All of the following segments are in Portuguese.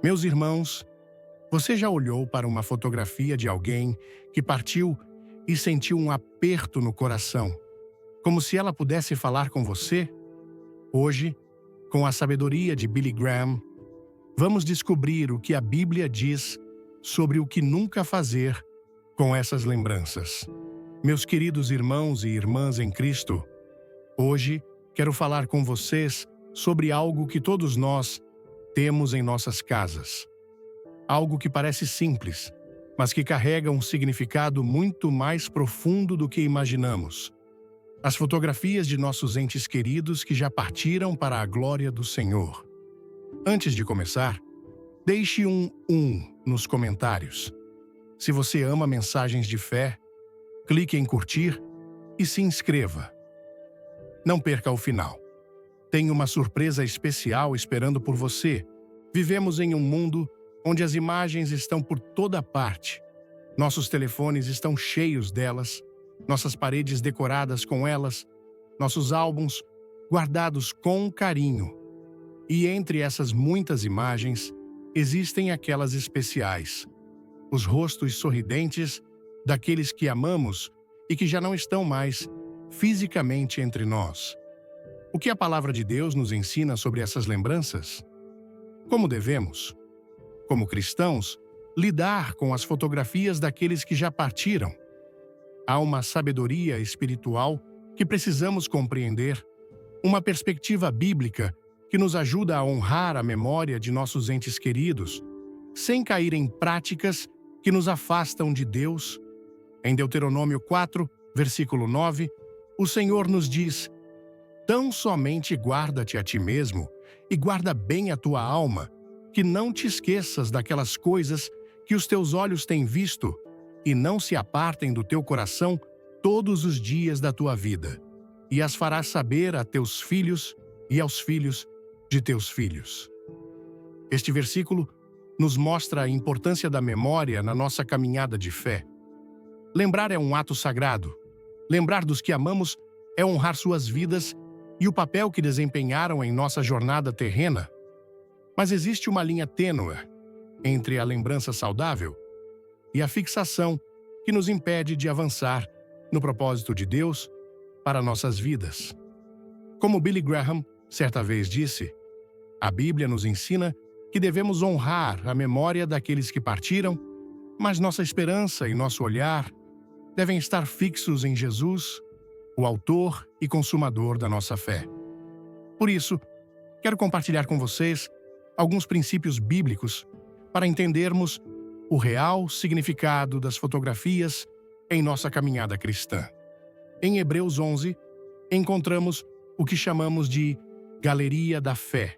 Meus irmãos, você já olhou para uma fotografia de alguém que partiu e sentiu um aperto no coração, como se ela pudesse falar com você? Hoje, com a sabedoria de Billy Graham, vamos descobrir o que a Bíblia diz sobre o que nunca fazer com essas lembranças. Meus queridos irmãos e irmãs em Cristo, hoje quero falar com vocês sobre algo que todos nós temos em nossas casas. Algo que parece simples, mas que carrega um significado muito mais profundo do que imaginamos. As fotografias de nossos entes queridos que já partiram para a glória do Senhor. Antes de começar, deixe um nos comentários. Se você ama mensagens de fé, clique em curtir e se inscreva. Não perca o final. Tem uma surpresa especial esperando por você. Vivemos em um mundo onde as imagens estão por toda parte. Nossos telefones estão cheios delas, nossas paredes decoradas com elas, nossos álbuns guardados com carinho. E entre essas muitas imagens, existem aquelas especiais. Os rostos sorridentes daqueles que amamos e que já não estão mais fisicamente entre nós. O que a palavra de Deus nos ensina sobre essas lembranças? Como devemos, como cristãos, lidar com as fotografias daqueles que já partiram? Há uma sabedoria espiritual que precisamos compreender, uma perspectiva bíblica que nos ajuda a honrar a memória de nossos entes queridos, sem cair em práticas que nos afastam de Deus. Em Deuteronômio 4, versículo 9, o Senhor nos diz: "Tão somente guarda-te a ti mesmo e guarda bem a tua alma, que não te esqueças daquelas coisas que os teus olhos têm visto e não se apartem do teu coração todos os dias da tua vida, e as farás saber a teus filhos e aos filhos de teus filhos." Este versículo nos mostra a importância da memória na nossa caminhada de fé. Lembrar é um ato sagrado. Lembrar dos que amamos é honrar suas vidas e o papel que desempenharam em nossa jornada terrena. Mas existe uma linha tênue entre a lembrança saudável e a fixação que nos impede de avançar no propósito de Deus para nossas vidas. Como Billy Graham certa vez disse, a Bíblia nos ensina que devemos honrar a memória daqueles que partiram, mas nossa esperança e nosso olhar devem estar fixos em Jesus, o autor e consumador da nossa fé. Por isso, quero compartilhar com vocês alguns princípios bíblicos para entendermos o real significado das fotografias em nossa caminhada cristã. Em Hebreus 11, encontramos o que chamamos de Galeria da Fé,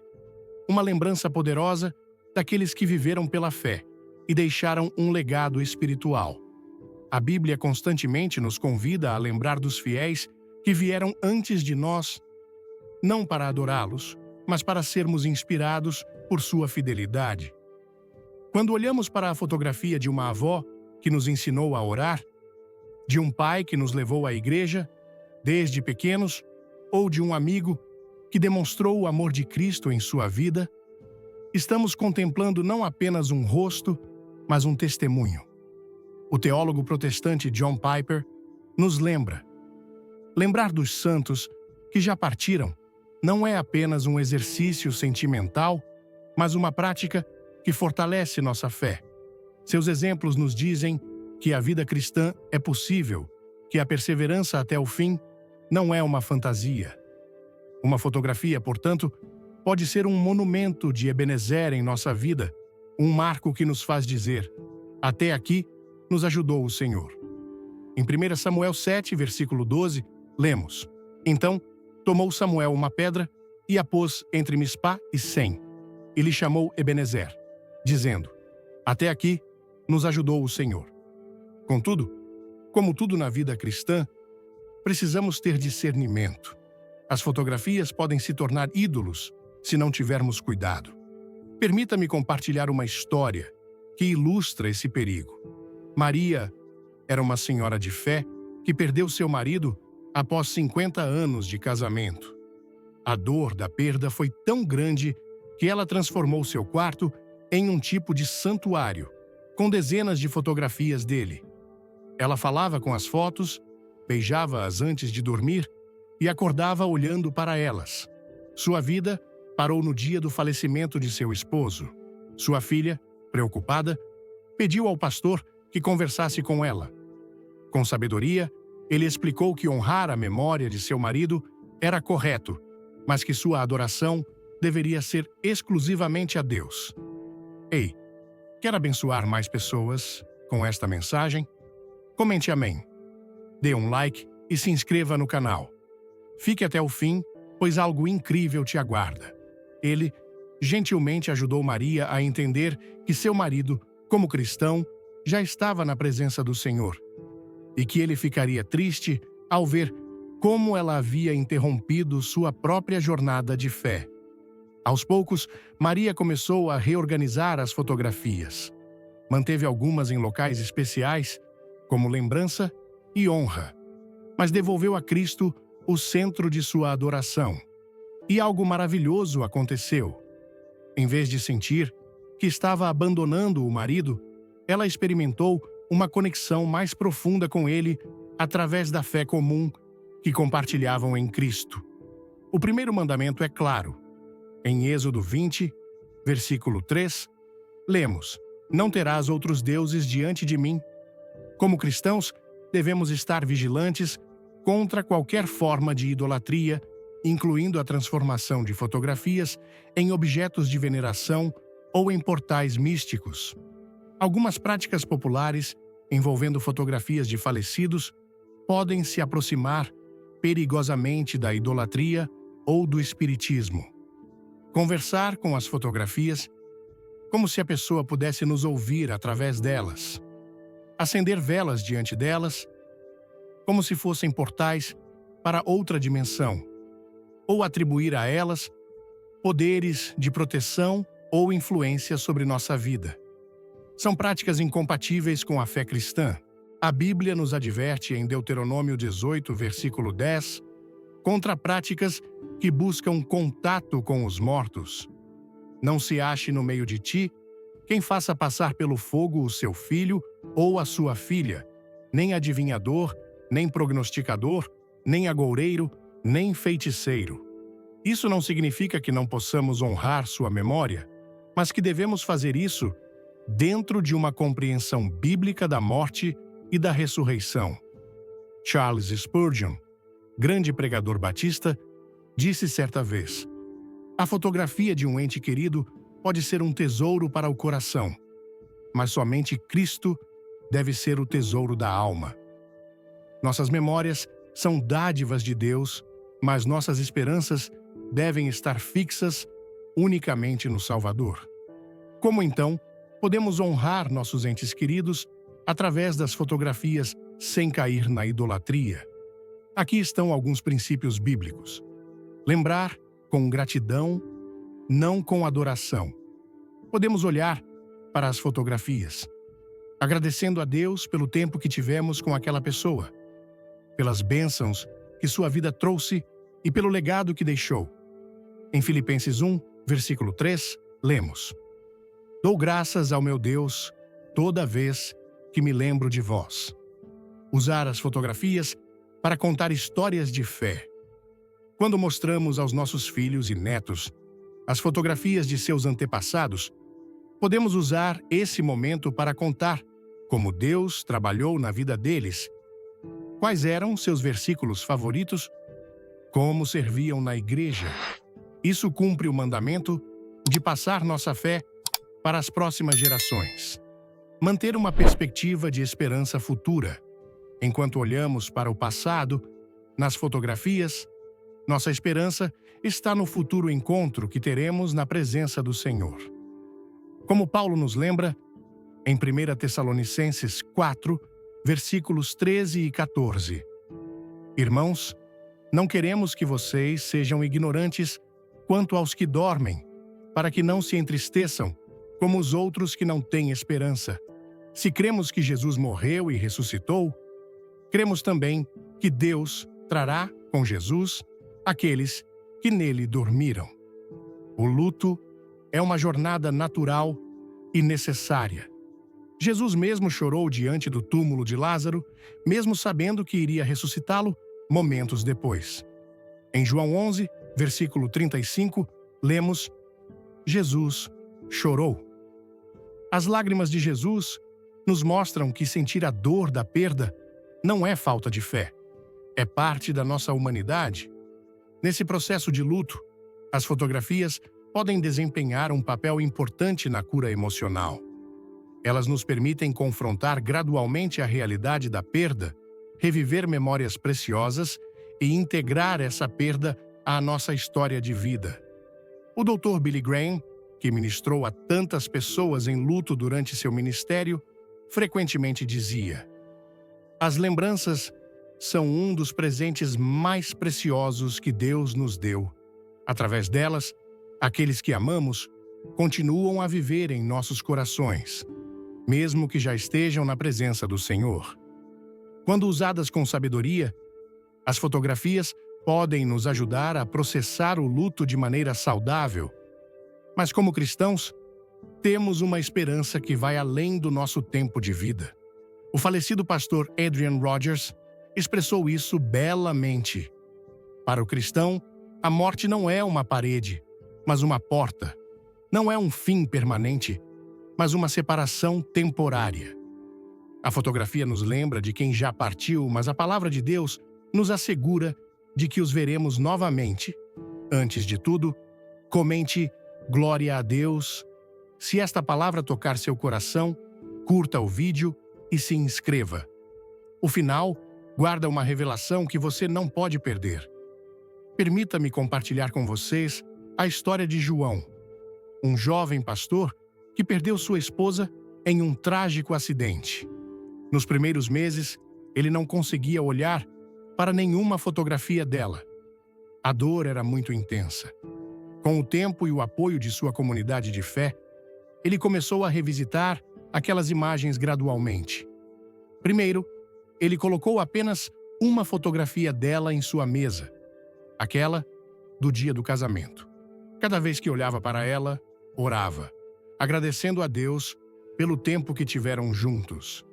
uma lembrança poderosa daqueles que viveram pela fé e deixaram um legado espiritual. A Bíblia constantemente nos convida a lembrar dos fiéis que vieram antes de nós, não para adorá-los, mas para sermos inspirados por sua fidelidade. Quando olhamos para a fotografia de uma avó que nos ensinou a orar, de um pai que nos levou à igreja, desde pequenos, ou de um amigo que demonstrou o amor de Cristo em sua vida, estamos contemplando não apenas um rosto, mas um testemunho. O teólogo protestante John Piper nos lembra: lembrar dos santos que já partiram não é apenas um exercício sentimental, mas uma prática que fortalece nossa fé. Seus exemplos nos dizem que a vida cristã é possível, que a perseverança até o fim não é uma fantasia. Uma fotografia, portanto, pode ser um monumento de Ebenezer em nossa vida, um marco que nos faz dizer: até aqui nos ajudou o Senhor. Em 1 Samuel 7, versículo 12, lemos: "Então tomou Samuel uma pedra e a pôs entre Mispá e Sem, e lhe chamou Ebenezer, dizendo: até aqui nos ajudou o Senhor." Contudo, como tudo na vida cristã, precisamos ter discernimento. As fotografias podem se tornar ídolos se não tivermos cuidado. Permita-me compartilhar uma história que ilustra esse perigo. Maria era uma senhora de fé que perdeu seu marido após 50 anos de casamento. A dor da perda foi tão grande que ela transformou seu quarto em um tipo de santuário, com dezenas de fotografias dele. Ela falava com as fotos, beijava-as antes de dormir e acordava olhando para elas. Sua vida parou no dia do falecimento de seu esposo. Sua filha, preocupada, pediu ao pastor que conversasse com ela. Com sabedoria, ele explicou que honrar a memória de seu marido era correto, mas que sua adoração deveria ser exclusivamente a Deus. Ei, quer abençoar mais pessoas com esta mensagem? Comente amém. Dê um like e se inscreva no canal. Fique até o fim, pois algo incrível te aguarda. Ele gentilmente ajudou Maria a entender que seu marido, como cristão, já estava na presença do Senhor e que ele ficaria triste ao ver como ela havia interrompido sua própria jornada de fé. Aos poucos, Maria começou a reorganizar as fotografias. Manteve algumas em locais especiais, como lembrança e honra, mas devolveu a Cristo o centro de sua adoração. E algo maravilhoso aconteceu. Em vez de sentir que estava abandonando o marido, ela experimentou uma conexão mais profunda com ele através da fé comum que compartilhavam em Cristo. O primeiro mandamento é claro. Em Êxodo 20, versículo 3, lemos: "Não terás outros deuses diante de mim." Como cristãos, devemos estar vigilantes contra qualquer forma de idolatria, incluindo a transformação de fotografias em objetos de veneração ou em portais místicos. Algumas práticas populares, envolvendo fotografias de falecidos, podem se aproximar perigosamente da idolatria ou do espiritismo. Conversar com as fotografias, como se a pessoa pudesse nos ouvir através delas. Acender velas diante delas, como se fossem portais para outra dimensão, ou atribuir a elas poderes de proteção ou influência sobre nossa vida. São práticas incompatíveis com a fé cristã. A Bíblia nos adverte em Deuteronômio 18, versículo 10, contra práticas que buscam contato com os mortos. Não se ache no meio de ti quem faça passar pelo fogo o seu filho ou a sua filha, nem adivinhador, nem prognosticador, nem agoureiro, nem feiticeiro. Isso não significa que não possamos honrar sua memória, mas que devemos fazer isso dentro de uma compreensão bíblica da morte e da ressurreição. Charles Spurgeon, grande pregador batista, disse certa vez: "A fotografia de um ente querido pode ser um tesouro para o coração, mas somente Cristo deve ser o tesouro da alma." Nossas memórias são dádivas de Deus, mas nossas esperanças devem estar fixas unicamente no Salvador. Como então podemos honrar nossos entes queridos através das fotografias sem cair na idolatria? Aqui estão alguns princípios bíblicos. Lembrar com gratidão, não com adoração. Podemos olhar para as fotografias, agradecendo a Deus pelo tempo que tivemos com aquela pessoa, pelas bênçãos que sua vida trouxe e pelo legado que deixou. Em Filipenses 1, versículo 3, lemos: "Dou graças ao meu Deus toda vez que me lembro de vós." Usar as fotografias para contar histórias de fé. Quando mostramos aos nossos filhos e netos as fotografias de seus antepassados, podemos usar esse momento para contar como Deus trabalhou na vida deles, quais eram seus versículos favoritos, como serviam na igreja. Isso cumpre o mandamento de passar nossa fé para as próximas gerações. Manter uma perspectiva de esperança futura. Enquanto olhamos para o passado, nas fotografias, nossa esperança está no futuro encontro que teremos na presença do Senhor. Como Paulo nos lembra, em 1 Tessalonicenses 4, versículos 13 e 14. "Irmãos, não queremos que vocês sejam ignorantes quanto aos que dormem, para que não se entristeçam, como os outros que não têm esperança. Se cremos que Jesus morreu e ressuscitou, cremos também que Deus trará com Jesus aqueles que nele dormiram." O luto é uma jornada natural e necessária. Jesus mesmo chorou diante do túmulo de Lázaro, mesmo sabendo que iria ressuscitá-lo momentos depois. Em João 11, versículo 35, lemos: Jesus chorou. As lágrimas de Jesus nos mostram que sentir a dor da perda não é falta de fé. É parte da nossa humanidade. Nesse processo de luto, as fotografias podem desempenhar um papel importante na cura emocional. Elas nos permitem confrontar gradualmente a realidade da perda, reviver memórias preciosas e integrar essa perda à nossa história de vida. O Dr. Billy Graham, que ministrou a tantas pessoas em luto durante seu ministério, frequentemente dizia: as lembranças são um dos presentes mais preciosos que Deus nos deu. Através delas, aqueles que amamos continuam a viver em nossos corações, mesmo que já estejam na presença do Senhor. Quando usadas com sabedoria, as fotografias podem nos ajudar a processar o luto de maneira saudável. Mas como cristãos, temos uma esperança que vai além do nosso tempo de vida. O falecido pastor Adrian Rogers expressou isso belamente. Para o cristão, a morte não é uma parede, mas uma porta. Não é um fim permanente, mas uma separação temporária. A fotografia nos lembra de quem já partiu, mas a palavra de Deus nos assegura de que os veremos novamente. Antes de tudo, comente "Glória a Deus". Se esta palavra tocar seu coração, curta o vídeo e se inscreva. O final guarda uma revelação que você não pode perder. Permita-me compartilhar com vocês a história de João, um jovem pastor que perdeu sua esposa em um trágico acidente. Nos primeiros meses, ele não conseguia olhar para nenhuma fotografia dela. A dor era muito intensa. Com o tempo e o apoio de sua comunidade de fé, ele começou a revisitar aquelas imagens gradualmente. Primeiro, ele colocou apenas uma fotografia dela em sua mesa, aquela do dia do casamento. Cada vez que olhava para ela, orava, agradecendo a Deus pelo tempo que tiveram juntos.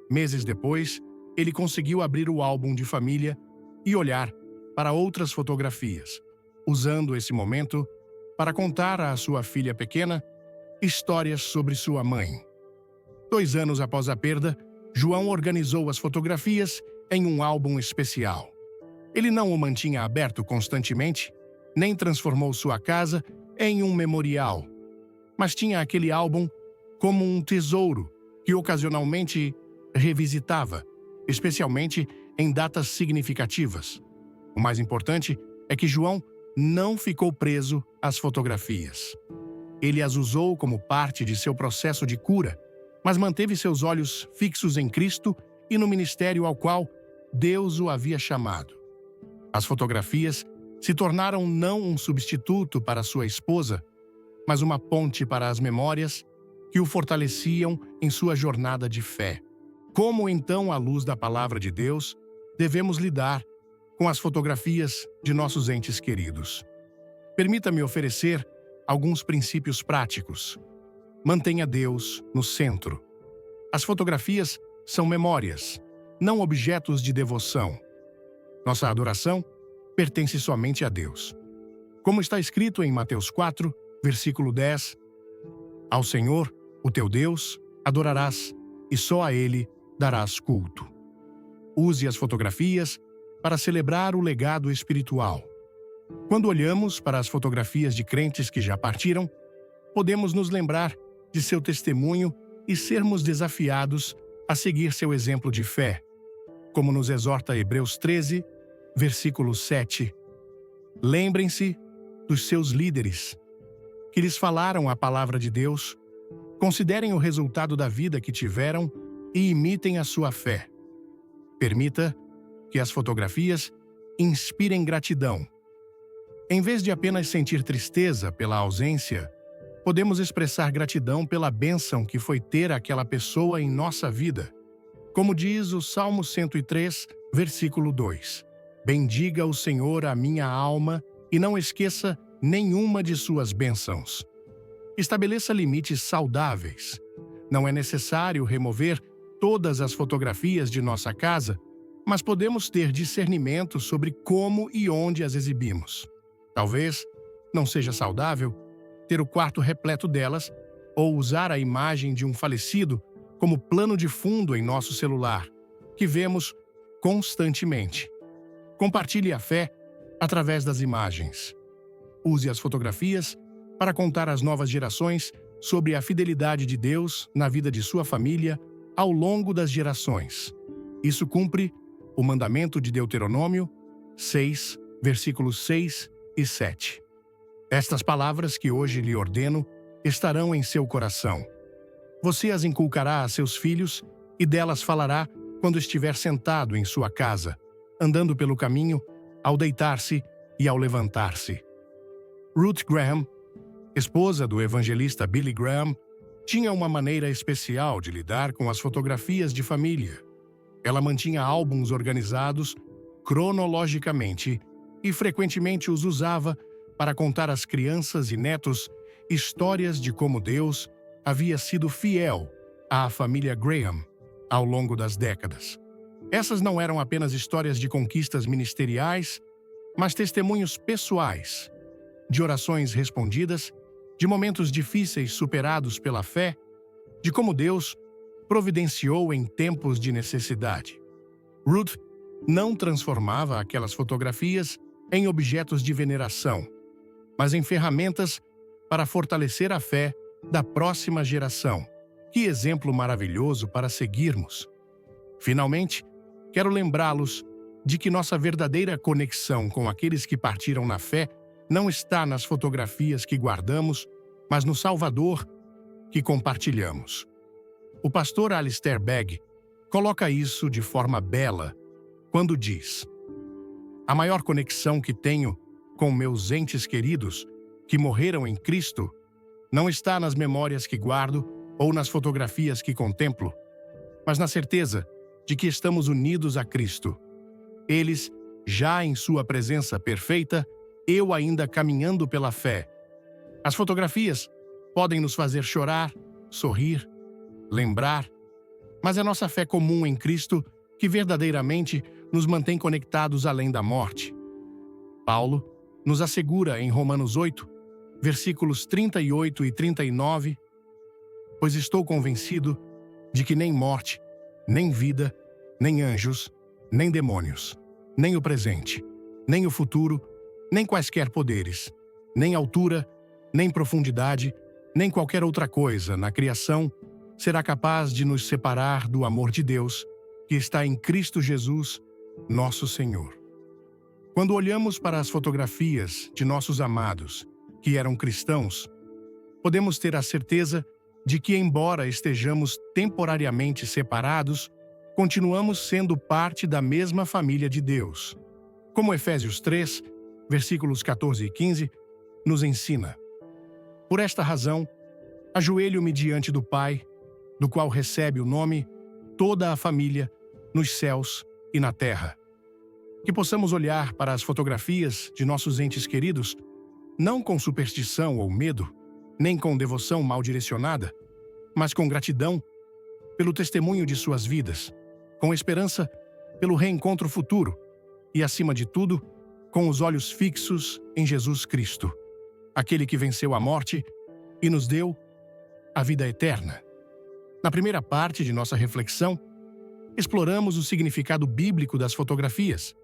Meses depois, ele conseguiu abrir o álbum de família e olhar para outras fotografias, usando esse momento para contar à sua filha pequena histórias sobre sua mãe. 2 anos após a perda, João organizou as fotografias em um álbum especial. Ele não o mantinha aberto constantemente, nem transformou sua casa em um memorial, mas tinha aquele álbum como um tesouro que ocasionalmente revisitava, especialmente em datas significativas. O mais importante é que João não ficou preso às fotografias. Ele as usou como parte de seu processo de cura, mas manteve seus olhos fixos em Cristo e no ministério ao qual Deus o havia chamado. As fotografias se tornaram não um substituto para sua esposa, mas uma ponte para as memórias que o fortaleciam em sua jornada de fé. Como então, à luz da palavra de Deus, devemos lidar com as fotografias de nossos entes queridos? Permita-me oferecer alguns princípios práticos. Mantenha Deus no centro. As fotografias são memórias, não objetos de devoção. Nossa adoração pertence somente a Deus. Como está escrito em Mateus 4, versículo 10, ao Senhor, o teu Deus, adorarás, e só a Ele darás culto. Use as fotografias para celebrar o legado espiritual. Quando olhamos para as fotografias de crentes que já partiram, podemos nos lembrar de seu testemunho e sermos desafiados a seguir seu exemplo de fé, como nos exorta Hebreus 13, versículo 7. Lembrem-se dos seus líderes, que lhes falaram a palavra de Deus, considerem o resultado da vida que tiveram e imitem a sua fé. Permita que as fotografias inspirem gratidão. Em vez de apenas sentir tristeza pela ausência, podemos expressar gratidão pela bênção que foi ter aquela pessoa em nossa vida. Como diz o Salmo 103, versículo 2. Bendiga o Senhor a minha alma e não esqueça nenhuma de suas bênçãos. Estabeleça limites saudáveis. Não é necessário remover todas as fotografias de nossa casa, mas podemos ter discernimento sobre como e onde as exibimos. Talvez não seja saudável ter o quarto repleto delas ou usar a imagem de um falecido como plano de fundo em nosso celular, que vemos constantemente. Compartilhe a fé através das imagens. Use as fotografias para contar às novas gerações sobre a fidelidade de Deus na vida de sua família ao longo das gerações. Isso cumpre o mandamento de Deuteronômio 6, versículos 6 e 7. Estas palavras que hoje lhe ordeno estarão em seu coração. Você as inculcará a seus filhos e delas falará quando estiver sentado em sua casa, andando pelo caminho, ao deitar-se e ao levantar-se. Ruth Graham, esposa do evangelista Billy Graham, tinha uma maneira especial de lidar com as fotografias de família. Ela mantinha álbuns organizados cronologicamente e frequentemente os usava para contar às crianças e netos histórias de como Deus havia sido fiel à família Graham ao longo das décadas. Essas não eram apenas histórias de conquistas ministeriais, mas testemunhos pessoais, de orações respondidas, de momentos difíceis superados pela fé, de como Deus providenciou em tempos de necessidade. Ruth não transformava aquelas fotografias em objetos de veneração, mas em ferramentas para fortalecer a fé da próxima geração. Que exemplo maravilhoso para seguirmos! Finalmente, quero lembrá-los de que nossa verdadeira conexão com aqueles que partiram na fé não está nas fotografias que guardamos, mas no Salvador que compartilhamos. O pastor Alistair Begg coloca isso de forma bela quando diz: "A maior conexão que tenho com meus entes queridos que morreram em Cristo não está nas memórias que guardo ou nas fotografias que contemplo, mas na certeza de que estamos unidos a Cristo. Eles, já em sua presença perfeita, eu ainda caminhando pela fé. As fotografias podem nos fazer chorar, sorrir, lembrar, mas é nossa fé comum em Cristo que verdadeiramente nos mantém conectados além da morte." Paulo nos assegura em Romanos 8, versículos 38 e 39, "Pois estou convencido de que nem morte, nem vida, nem anjos, nem demônios, nem o presente, nem o futuro, nem quaisquer poderes, nem altura, nem profundidade, nem qualquer outra coisa na criação será capaz de nos separar do amor de Deus, que está em Cristo Jesus, nosso Senhor." Quando olhamos para as fotografias de nossos amados, que eram cristãos, podemos ter a certeza de que, embora estejamos temporariamente separados, continuamos sendo parte da mesma família de Deus. Como Efésios 3, versículos 14 e 15, nos ensina: "Por esta razão, ajoelho-me diante do Pai, do qual recebe o nome toda a família, nos céus e na terra." Que possamos olhar para as fotografias de nossos entes queridos, não com superstição ou medo, nem com devoção mal direcionada, mas com gratidão pelo testemunho de suas vidas, com esperança pelo reencontro futuro e, acima de tudo, com os olhos fixos em Jesus Cristo, aquele que venceu a morte e nos deu a vida eterna. Na primeira parte de nossa reflexão, exploramos o significado bíblico das fotografias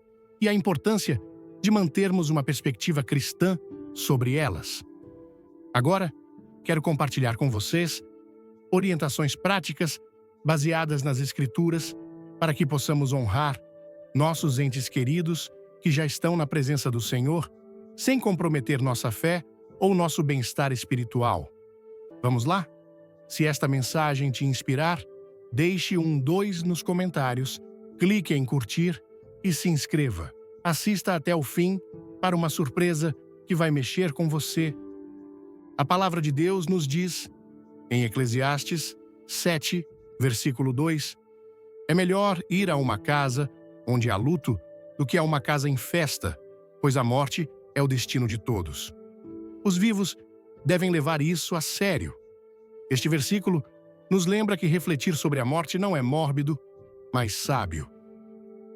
e a importância de mantermos uma perspectiva cristã sobre elas. Agora, quero compartilhar com vocês orientações práticas baseadas nas Escrituras para que possamos honrar nossos entes queridos que já estão na presença do Senhor, sem comprometer nossa fé ou nosso bem-estar espiritual. Vamos lá? Se esta mensagem te inspirar, deixe um 2 nos comentários, clique em curtir e se inscreva. Assista até o fim para uma surpresa que vai mexer com você. A palavra de Deus nos diz, em Eclesiastes 7, versículo 2, "É melhor ir a uma casa onde há luto do que a uma casa em festa, pois a morte é o destino de todos." Os vivos devem levar isso a sério. Este versículo nos lembra que refletir sobre a morte não é mórbido, mas sábio.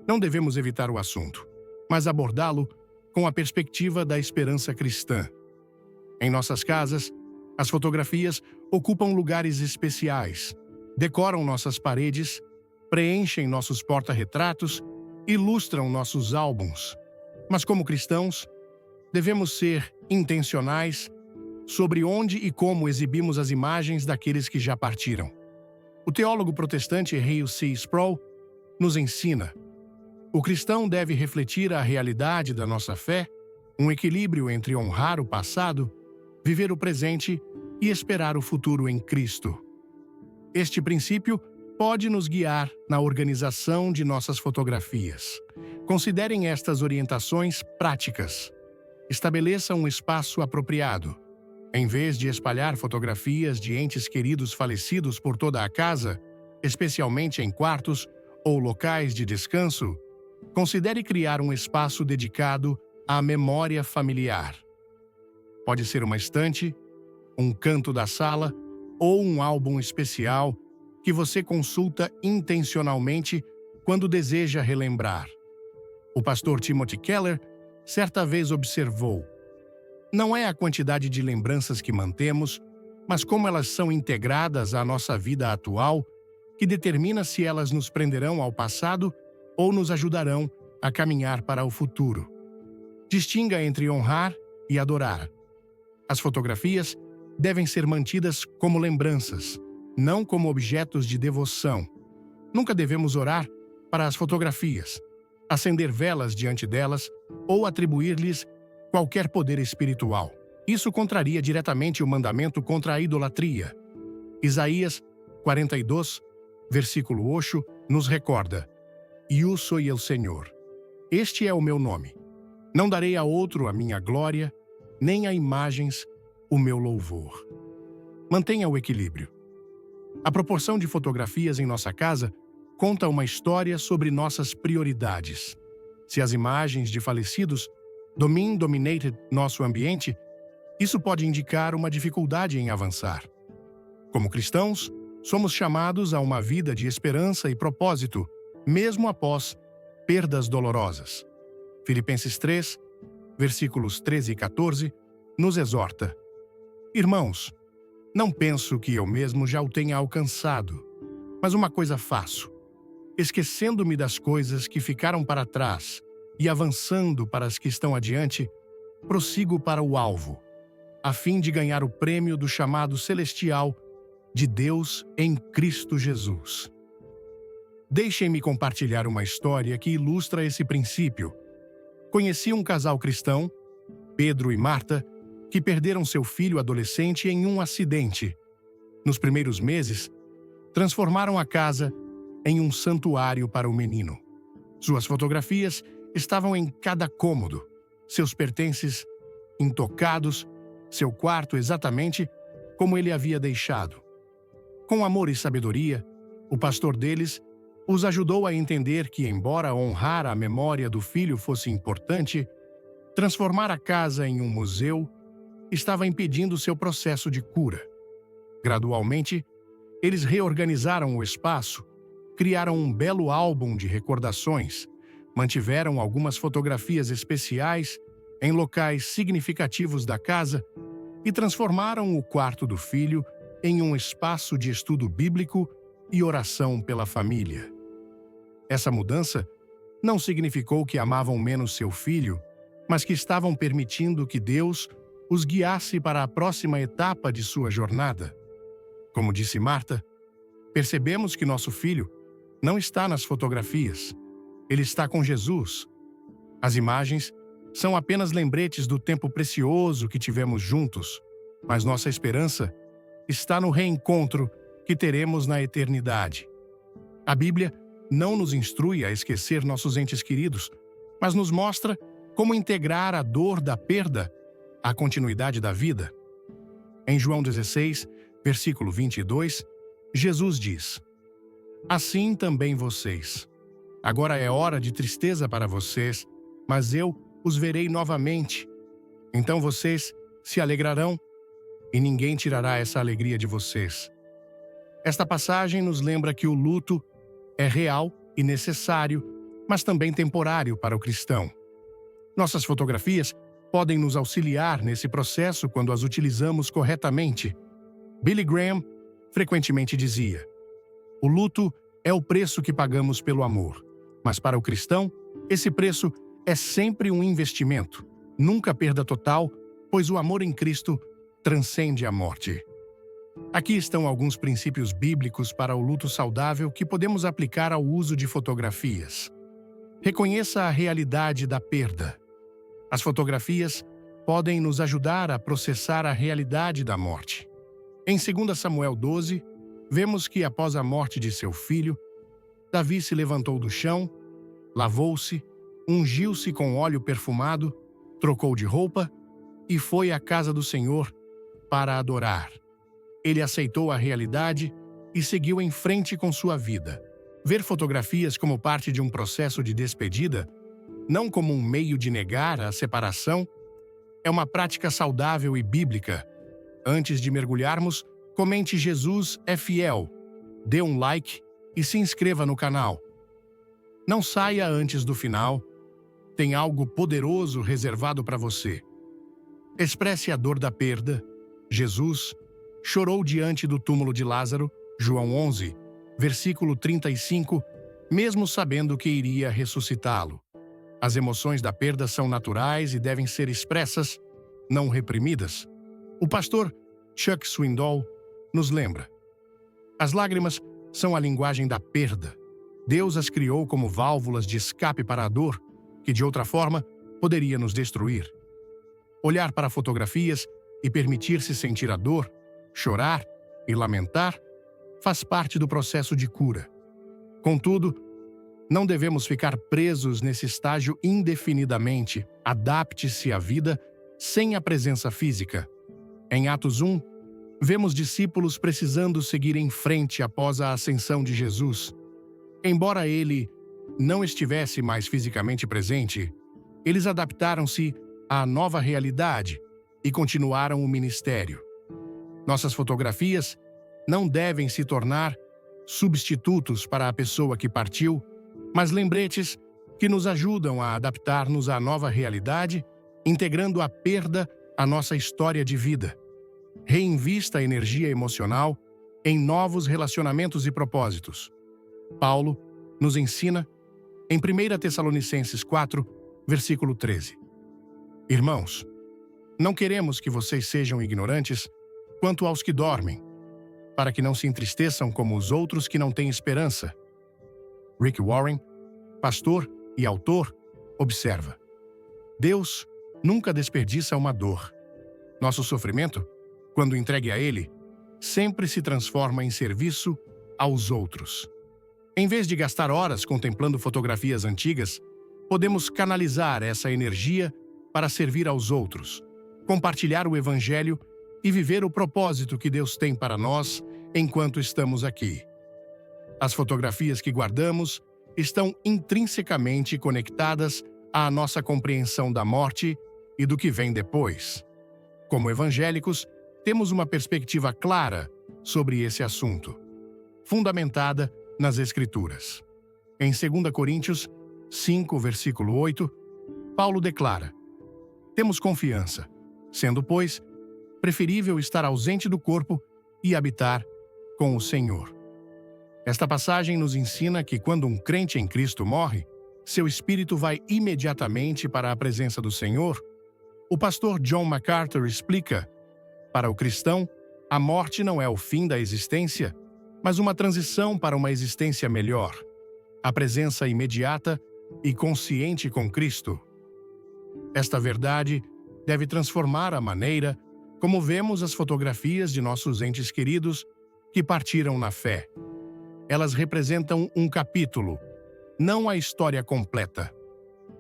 Não devemos evitar o assunto, mas abordá-lo com a perspectiva da esperança cristã. Em nossas casas, as fotografias ocupam lugares especiais, decoram nossas paredes, preenchem nossos porta-retratos, ilustram nossos álbuns. Mas como cristãos, devemos ser intencionais sobre onde e como exibimos as imagens daqueles que já partiram. O teólogo protestante Hale C. Sproul nos ensina: o cristão deve refletir a realidade da nossa fé, um equilíbrio entre honrar o passado, viver o presente e esperar o futuro em Cristo. Este princípio pode nos guiar na organização de nossas fotografias. Considerem estas orientações práticas. Estabeleça um espaço apropriado. Em vez de espalhar fotografias de entes queridos falecidos por toda a casa, especialmente em quartos ou locais de descanso, considere criar um espaço dedicado à memória familiar. Pode ser uma estante, um canto da sala ou um álbum especial que você consulta intencionalmente quando deseja relembrar. O pastor Timothy Keller certa vez observou: não é a quantidade de lembranças que mantemos, mas como elas são integradas à nossa vida atual, que determina se elas nos prenderão ao passado ou nos ajudarão a caminhar para o futuro. Distinga entre honrar e adorar. As fotografias devem ser mantidas como lembranças, não como objetos de devoção. Nunca devemos orar para as fotografias, acender velas diante delas ou atribuir-lhes qualquer poder espiritual. Isso contraria diretamente o mandamento contra a idolatria. Isaías 42, versículo 8, nos recorda: Eu sou o Senhor. Este é o meu nome. Não darei a outro a minha glória, nem a imagens o meu louvor. Mantenha o equilíbrio. A proporção de fotografias em nossa casa conta uma história sobre nossas prioridades. Se as imagens de falecidos dominated nosso ambiente, isso pode indicar uma dificuldade em avançar. Como cristãos, somos chamados a uma vida de esperança e propósito, mesmo após perdas dolorosas. Filipenses 3, versículos 13 e 14, nos exorta: Irmãos, não penso que eu mesmo já o tenha alcançado, mas uma coisa faço, esquecendo-me das coisas que ficaram para trás e avançando para as que estão adiante, prossigo para o alvo, a fim de ganhar o prêmio do chamado celestial de Deus em Cristo Jesus. Deixem-me compartilhar uma história que ilustra esse princípio. Conheci um casal cristão, Pedro e Marta, que perderam seu filho adolescente em um acidente. Nos primeiros meses, transformaram a casa em um santuário para o menino. Suas fotografias estavam em cada cômodo, seus pertences intocados, seu quarto exatamente como ele havia deixado. Com amor e sabedoria, o pastor deles os ajudou a entender que, embora honrar a memória do filho fosse importante, transformar a casa em um museu estava impedindo seu processo de cura. Gradualmente, eles reorganizaram o espaço, criaram um belo álbum de recordações, mantiveram algumas fotografias especiais em locais significativos da casa e transformaram o quarto do filho em um espaço de estudo bíblico e oração pela família. Essa mudança não significou que amavam menos seu filho, mas que estavam permitindo que Deus os guiasse para a próxima etapa de sua jornada. Como disse Marta, percebemos que nosso filho não está nas fotografias. Ele está com Jesus. As imagens são apenas lembretes do tempo precioso que tivemos juntos, mas nossa esperança está no reencontro que teremos na eternidade. A Bíblia não nos instrui a esquecer nossos entes queridos, mas nos mostra como integrar a dor da perda à continuidade da vida. Em João 16, versículo 22, Jesus diz: Assim também vocês. Agora é hora de tristeza para vocês, mas eu os verei novamente. Então vocês se alegrarão e ninguém tirará essa alegria de vocês. Esta passagem nos lembra que o luto é real e necessário, mas também temporário para o cristão. Nossas fotografias podem nos auxiliar nesse processo quando as utilizamos corretamente. Billy Graham frequentemente dizia: "O luto é o preço que pagamos pelo amor, mas para o cristão, esse preço é sempre um investimento, nunca perda total, pois o amor em Cristo transcende a morte." Aqui estão alguns princípios bíblicos para o luto saudável que podemos aplicar ao uso de fotografias. Reconheça a realidade da perda. As fotografias podem nos ajudar a processar a realidade da morte. Em 2 Samuel 12, vemos que após a morte de seu filho, Davi se levantou do chão, lavou-se, ungiu-se com óleo perfumado, trocou de roupa e foi à casa do Senhor para adorar. Ele aceitou a realidade e seguiu em frente com sua vida. Ver fotografias como parte de um processo de despedida, não como um meio de negar a separação, é uma prática saudável e bíblica. Antes de mergulharmos, comente "Jesus é fiel", dê um like e se inscreva no canal. Não saia antes do final, tem algo poderoso reservado para você. Expresse a dor da perda. Jesus chorou diante do túmulo de Lázaro, João 11, versículo 35, mesmo sabendo que iria ressuscitá-lo. As emoções da perda são naturais e devem ser expressas, não reprimidas. O pastor Chuck Swindoll nos lembra: as lágrimas são a linguagem da perda. Deus as criou como válvulas de escape para a dor, que de outra forma poderia nos destruir. Olhar para fotografias e permitir-se sentir a dor, chorar e lamentar faz parte do processo de cura. Contudo, não devemos ficar presos nesse estágio indefinidamente. Adapte-se à vida sem a presença física. Em Atos 1, vemos discípulos precisando seguir em frente após a ascensão de Jesus. Embora ele não estivesse mais fisicamente presente, eles adaptaram-se à nova realidade e continuaram o ministério. Nossas fotografias não devem se tornar substitutos para a pessoa que partiu, mas lembretes que nos ajudam a adaptar-nos à nova realidade, integrando a perda à nossa história de vida. Reinvista a energia emocional em novos relacionamentos e propósitos. Paulo nos ensina em 1 Tessalonicenses 4, versículo 13. Irmãos, não queremos que vocês sejam ignorantes quanto aos que dormem, para que não se entristeçam como os outros que não têm esperança. Rick Warren, pastor e autor, observa: Deus nunca desperdiça uma dor. Nosso sofrimento, quando entregue a Ele, sempre se transforma em serviço aos outros. Em vez de gastar horas contemplando fotografias antigas, podemos canalizar essa energia para servir aos outros, compartilhar o Evangelho e viver o propósito que Deus tem para nós enquanto estamos aqui. As fotografias que guardamos estão intrinsecamente conectadas à nossa compreensão da morte e do que vem depois. Como evangélicos, temos uma perspectiva clara sobre esse assunto, fundamentada nas Escrituras. Em 2 Coríntios 5, versículo 8, Paulo declara: temos confiança, sendo, pois, preferível estar ausente do corpo e habitar com o Senhor. Esta passagem nos ensina que quando um crente em Cristo morre, seu espírito vai imediatamente para a presença do Senhor. O pastor John MacArthur explica: para o cristão, a morte não é o fim da existência, mas uma transição para uma existência melhor, a presença imediata e consciente com Cristo. Esta verdade deve transformar a maneira como vemos as fotografias de nossos entes queridos que partiram na fé. Elas representam um capítulo, não a história completa.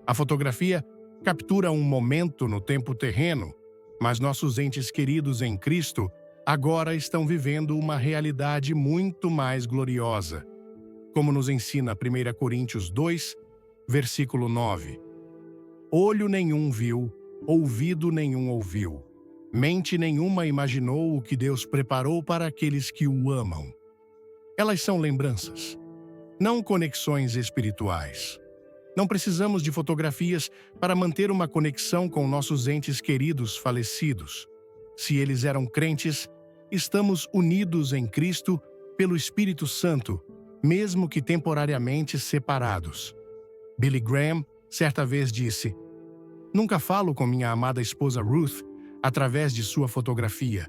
A fotografia captura um momento no tempo terreno, mas nossos entes queridos em Cristo agora estão vivendo uma realidade muito mais gloriosa, como nos ensina 1 Coríntios 2, versículo 9. Olho nenhum viu, ouvido nenhum ouviu, Mente nenhuma imaginou o que Deus preparou para aqueles que o amam. Elas são lembranças, não conexões espirituais. Não precisamos de fotografias para manter uma conexão com nossos entes queridos falecidos. Se eles eram crentes, estamos unidos em Cristo pelo Espírito Santo, mesmo que temporariamente separados. Billy Graham certa vez disse: "Nunca falo com minha amada esposa Ruth através de sua fotografia,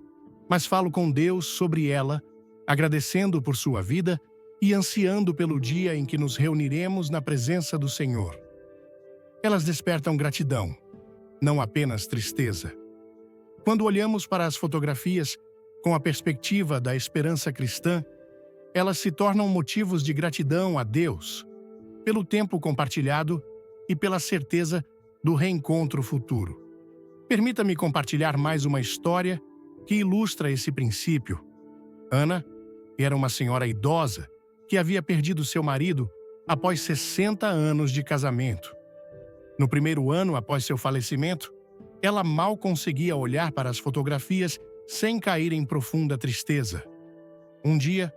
mas falo com Deus sobre ela, agradecendo por sua vida e ansiando pelo dia em que nos reuniremos na presença do Senhor." Elas despertam gratidão, não apenas tristeza. Quando olhamos para as fotografias com a perspectiva da esperança cristã, elas se tornam motivos de gratidão a Deus, pelo tempo compartilhado e pela certeza do reencontro futuro. Permita-me compartilhar mais uma história que ilustra esse princípio. Ana era uma senhora idosa que havia perdido seu marido após 60 anos de casamento. No primeiro ano após seu falecimento, ela mal conseguia olhar para as fotografias sem cair em profunda tristeza. Um dia,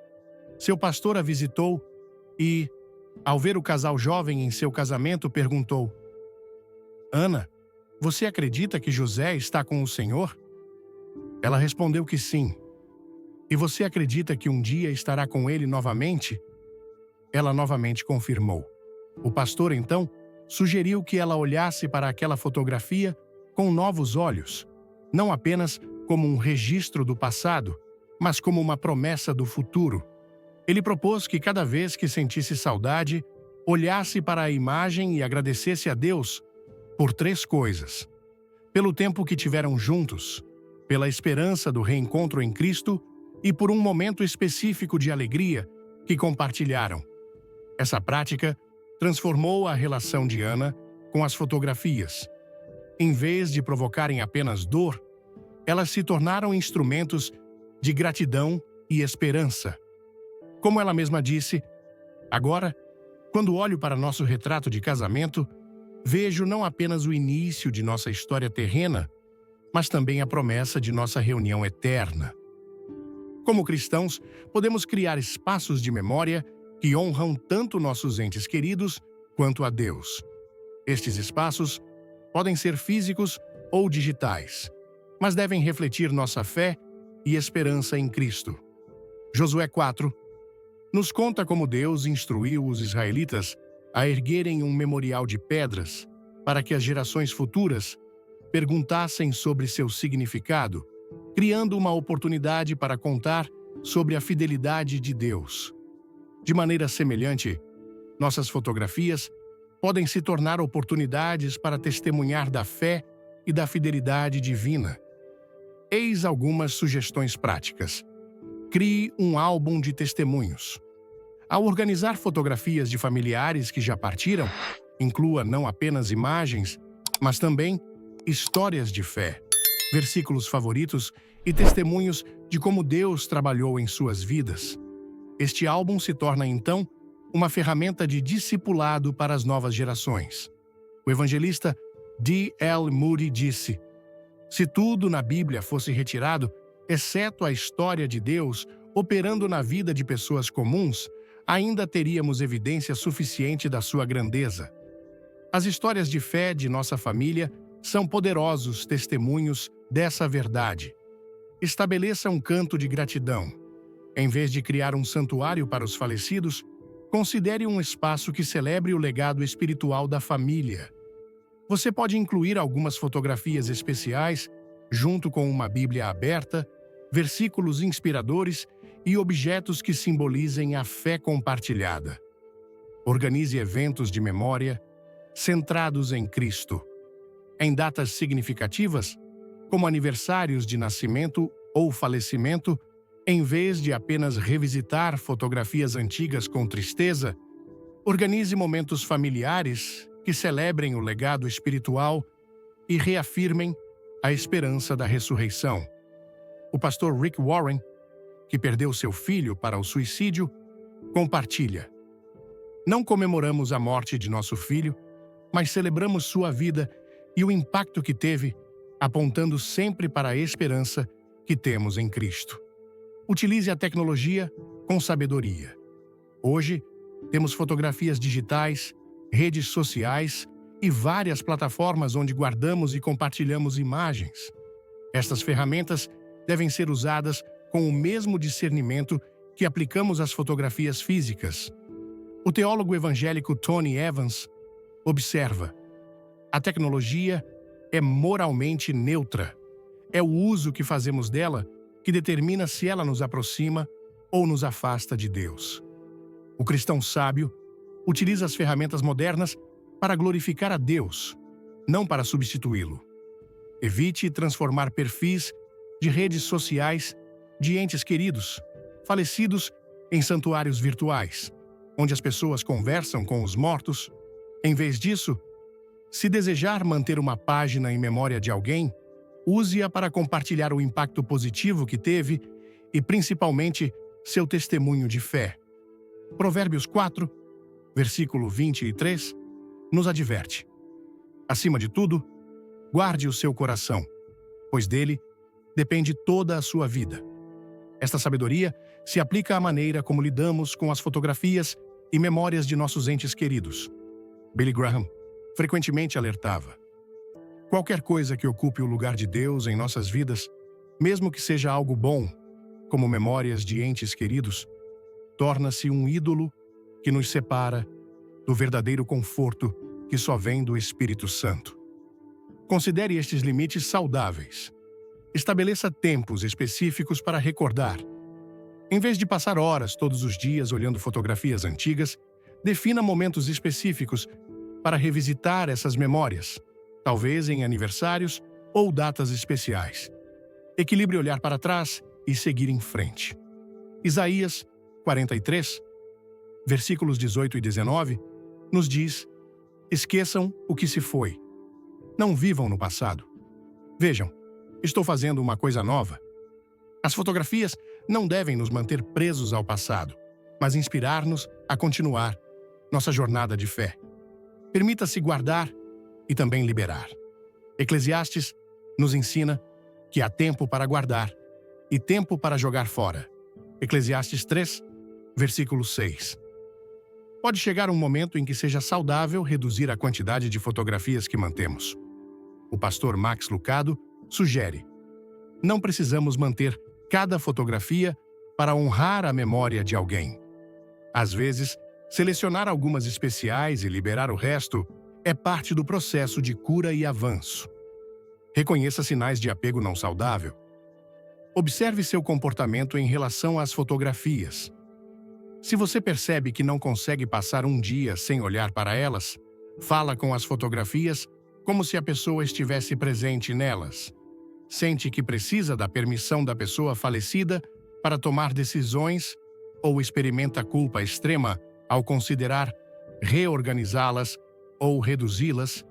seu pastor a visitou e, ao ver o casal jovem em seu casamento, perguntou: "Ana, você acredita que José está com o Senhor?" Ela respondeu que sim. "E você acredita que um dia estará com ele novamente?" Ela novamente confirmou. O pastor, então, sugeriu que ela olhasse para aquela fotografia com novos olhos, não apenas como um registro do passado, mas como uma promessa do futuro. Ele propôs que cada vez que sentisse saudade, olhasse para a imagem e agradecesse a Deus por 3 coisas: pelo tempo que tiveram juntos, pela esperança do reencontro em Cristo e por um momento específico de alegria que compartilharam. Essa prática transformou a relação de Ana com as fotografias. Em vez de provocarem apenas dor, elas se tornaram instrumentos de gratidão e esperança. Como ela mesma disse: "Agora, quando olho para nosso retrato de casamento, vejo não apenas o início de nossa história terrena, mas também a promessa de nossa reunião eterna." Como cristãos, podemos criar espaços de memória que honram tanto nossos entes queridos quanto a Deus. Estes espaços podem ser físicos ou digitais, mas devem refletir nossa fé e esperança em Cristo. Josué 4 nos conta como Deus instruiu os israelitas a erguerem um memorial de pedras para que as gerações futuras perguntassem sobre seu significado, criando uma oportunidade para contar sobre a fidelidade de Deus. De maneira semelhante, nossas fotografias podem se tornar oportunidades para testemunhar da fé e da fidelidade divina. Eis algumas sugestões práticas. Crie um álbum de testemunhos. Ao organizar fotografias de familiares que já partiram, inclua não apenas imagens, mas também histórias de fé, versículos favoritos e testemunhos de como Deus trabalhou em suas vidas. Este álbum se torna, então, uma ferramenta de discipulado para as novas gerações. O evangelista D. L. Moody disse: "Se tudo na Bíblia fosse retirado, exceto a história de Deus operando na vida de pessoas comuns, ainda teríamos evidência suficiente da sua grandeza." As histórias de fé de nossa família são poderosos testemunhos dessa verdade. Estabeleça um canto de gratidão. Em vez de criar um santuário para os falecidos, considere um espaço que celebre o legado espiritual da família. Você pode incluir algumas fotografias especiais, junto com uma Bíblia aberta, versículos inspiradores e objetos que simbolizem a fé compartilhada. Organize eventos de memória centrados em Cristo. Em datas significativas, como aniversários de nascimento ou falecimento, em vez de apenas revisitar fotografias antigas com tristeza, organize momentos familiares que celebrem o legado espiritual e reafirmem a esperança da ressurreição. O pastor Rick Warren, que perdeu seu filho para o suicídio, compartilha: "Não comemoramos a morte de nosso filho, mas celebramos sua vida e o impacto que teve apontando sempre para a esperança que temos em Cristo. Utilize a tecnologia com sabedoria. Hoje, temos fotografias digitais, redes sociais e várias plataformas onde guardamos e compartilhamos imagens. Estas ferramentas devem ser usadas com o mesmo discernimento que aplicamos às fotografias físicas. O teólogo evangélico Tony Evans observa: a tecnologia é moralmente neutra. É o uso que fazemos dela que determina se ela nos aproxima ou nos afasta de Deus. O cristão sábio utiliza as ferramentas modernas para glorificar a Deus, não para substituí-lo. Evite transformar perfis de redes sociais de entes queridos, falecidos, em santuários virtuais, onde as pessoas conversam com os mortos. Em vez disso, se desejar manter uma página em memória de alguém, use-a para compartilhar o impacto positivo que teve e, principalmente, seu testemunho de fé. Provérbios 4, versículo 23, nos adverte: acima de tudo, guarde o seu coração, pois dele depende toda a sua vida. Esta sabedoria se aplica à maneira como lidamos com as fotografias e memórias de nossos entes queridos. Billy Graham frequentemente alertava: qualquer coisa que ocupe o lugar de Deus em nossas vidas, mesmo que seja algo bom, como memórias de entes queridos, torna-se um ídolo que nos separa do verdadeiro conforto que só vem do Espírito Santo. Considere estes limites saudáveis. Estabeleça tempos específicos para recordar. Em vez de passar horas todos os dias olhando fotografias antigas, defina momentos específicos para revisitar essas memórias, talvez em aniversários ou datas especiais. Equilibre olhar para trás e seguir em frente. Isaías 43, versículos 18 e 19, nos diz: esqueçam o que se foi. Não vivam no passado. Vejam, estou fazendo uma coisa nova. As fotografias não devem nos manter presos ao passado, mas inspirar-nos a continuar nossa jornada de fé. Permita-se guardar e também liberar. Eclesiastes nos ensina que há tempo para guardar e tempo para jogar fora. Eclesiastes 3, versículo 6. Pode chegar um momento em que seja saudável reduzir a quantidade de fotografias que mantemos. O pastor Max Lucado sugere: não precisamos manter cada fotografia para honrar a memória de alguém. Às vezes, selecionar algumas especiais e liberar o resto é parte do processo de cura e avanço. Reconheça sinais de apego não saudável. Observe seu comportamento em relação às fotografias. Se você percebe que não consegue passar um dia sem olhar para elas, fala com as fotografias como se a pessoa estivesse presente nelas. Sente que precisa da permissão da pessoa falecida para tomar decisões ou experimenta culpa extrema ao considerar reorganizá-las ou reduzi-las.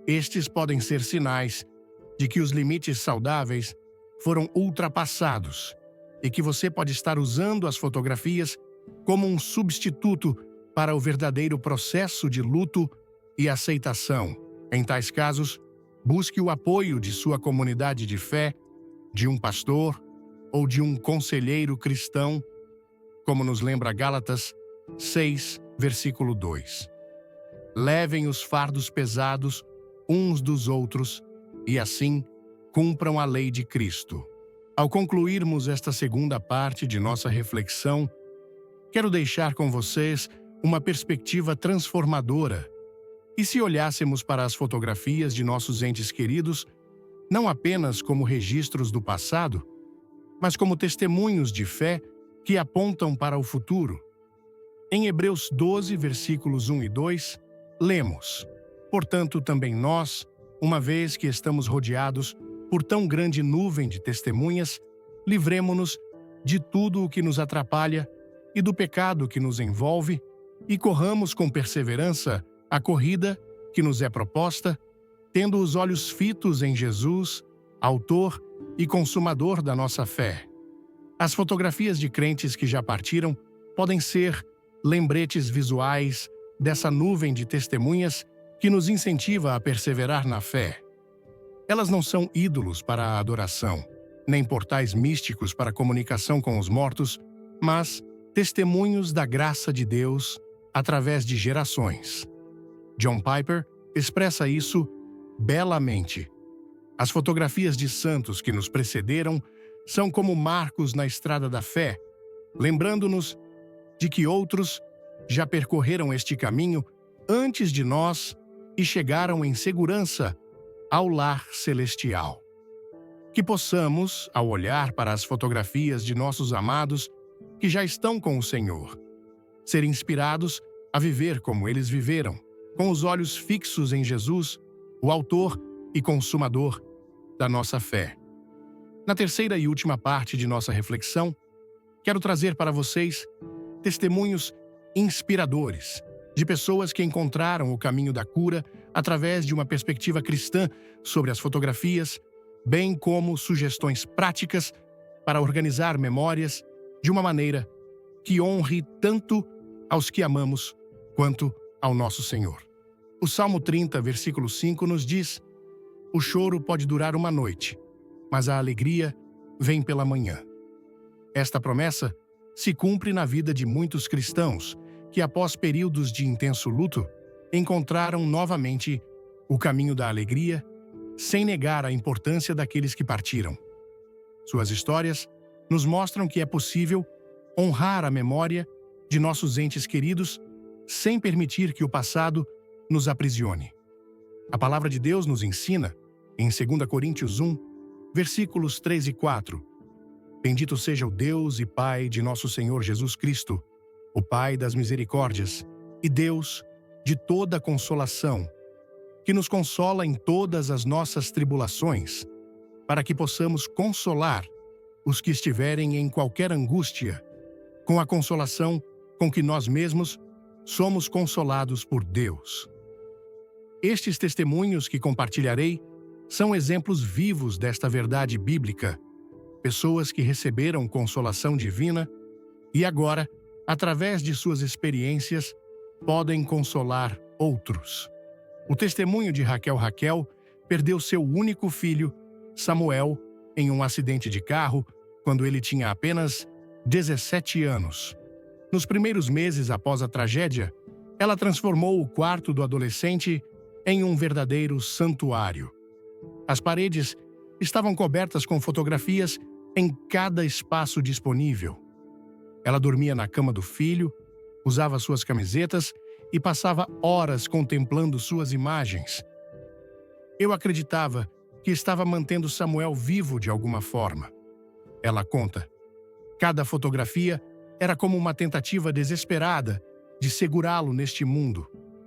Estes podem ser sinais de que os limites saudáveis foram ultrapassados e que você pode estar usando as fotografias como um substituto para o verdadeiro processo de luto e aceitação. Em tais casos, busque o apoio de sua comunidade de fé, de um pastor ou de um conselheiro cristão, como nos lembra Gálatas 6, versículo 2. Levem os fardos pesados uns dos outros e assim cumpram a lei de Cristo. Ao concluirmos esta segunda parte de nossa reflexão, quero deixar com vocês uma perspectiva transformadora. E se olhássemos para as fotografias de nossos entes queridos, não apenas como registros do passado, mas como testemunhos de fé que apontam para o futuro? Em Hebreus 12, versículos 1 e 2, lemos: portanto, também nós, uma vez que estamos rodeados por tão grande nuvem de testemunhas, livremo-nos de tudo o que nos atrapalha e do pecado que nos envolve e corramos com perseverança a corrida que nos é proposta, tendo os olhos fitos em Jesus, autor e consumador da nossa fé. As fotografias de crentes que já partiram podem ser lembretes visuais dessa nuvem de testemunhas que nos incentiva a perseverar na fé. Elas não são ídolos para a adoração, nem portais místicos para a comunicação com os mortos, mas testemunhos da graça de Deus através de gerações. John Piper expressa isso belamente. As fotografias de santos que nos precederam são como marcos na estrada da fé, lembrando-nos de que outros já percorreram este caminho antes de nós e chegaram em segurança ao lar celestial. Que possamos, ao olhar para as fotografias de nossos amados que já estão com o Senhor, ser inspirados a viver como eles viveram, com os olhos fixos em Jesus, o autor e consumador da nossa fé. Na terceira e última parte de nossa reflexão, quero trazer para vocês testemunhos inspiradores de pessoas que encontraram o caminho da cura através de uma perspectiva cristã sobre as fotografias, bem como sugestões práticas para organizar memórias de uma maneira que honre tanto aos que amamos quanto ao nosso Senhor. O Salmo 30, versículo 5 nos diz: "O choro pode durar uma noite, mas a alegria vem pela manhã." Esta promessa se cumpre na vida de muitos cristãos que, após períodos de intenso luto, encontraram novamente o caminho da alegria, sem negar a importância daqueles que partiram. Suas histórias nos mostram que é possível honrar a memória de nossos entes queridos sem permitir que o passado nos aprisione. A palavra de Deus nos ensina, em 2 Coríntios 1, versículos 3 e 4, "Bendito seja o Deus e Pai de nosso Senhor Jesus Cristo, o Pai das misericórdias e Deus de toda consolação, que nos consola em todas as nossas tribulações, para que possamos consolar os que estiverem em qualquer angústia, com a consolação com que nós mesmos somos consolados por Deus." Estes testemunhos que compartilharei são exemplos vivos desta verdade bíblica, pessoas que receberam consolação divina e agora, através de suas experiências, podem consolar outros. O testemunho de Raquel perdeu seu único filho, Samuel, em um acidente de carro, quando ele tinha apenas 17 anos. Nos primeiros meses após a tragédia, ela transformou o quarto do adolescente em um verdadeiro santuário. As paredes estavam cobertas com fotografias em cada espaço disponível. Ela dormia na cama do filho, usava suas camisetas e passava horas contemplando suas imagens. "Eu acreditava que estava mantendo Samuel vivo de alguma forma." Ela conta. "Cada fotografia era como uma tentativa desesperada de segurá-lo neste mundo,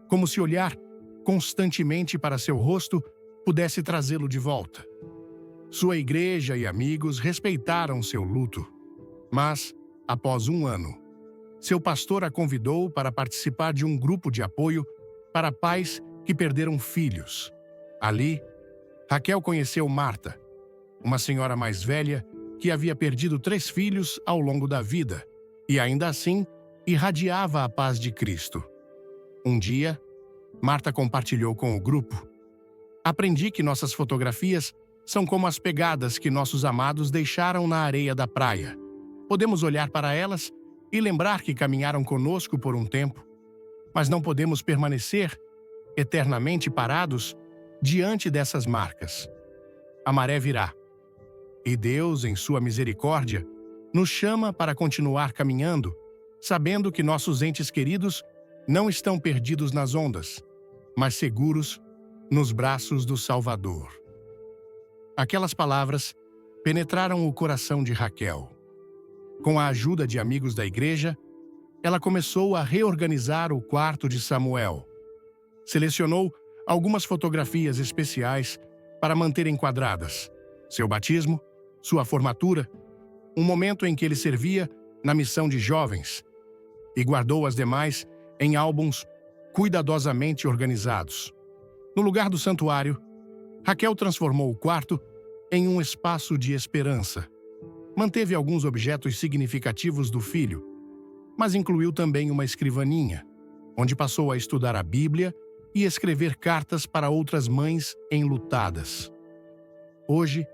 como se olhar constantemente para seu rosto pudesse trazê-lo de volta." Sua igreja e amigos respeitaram seu luto, mas, após um ano, seu pastor a convidou para participar de um grupo de apoio para pais que perderam filhos. Ali, Raquel conheceu Marta, uma senhora mais velha que havia perdido 3 filhos ao longo da vida e, ainda assim, irradiava a paz de Cristo. Um dia, Marta compartilhou com o grupo: "Aprendi que nossas fotografias são como as pegadas que nossos amados deixaram na areia da praia. Podemos olhar para elas e lembrar que caminharam conosco por um tempo, mas não podemos permanecer eternamente parados diante dessas marcas. A maré virá, e Deus, em sua misericórdia, nos chama para continuar caminhando, sabendo que nossos entes queridos não estão perdidos nas ondas, mas seguros nos braços do Salvador." Aquelas palavras penetraram o coração de Raquel. Com a ajuda de amigos da igreja, ela começou a reorganizar o quarto de Samuel. Selecionou algumas fotografias especiais para manter enquadradas: seu batismo, sua formatura, um momento em que ele servia na missão de jovens, e guardou as demais em álbuns cuidadosamente organizados. No lugar do santuário, Raquel transformou o quarto em um espaço de esperança. Manteve alguns objetos significativos do filho, mas incluiu também uma escrivaninha, onde passou a estudar a Bíblia e escrever cartas para outras mães enlutadas. Hoje,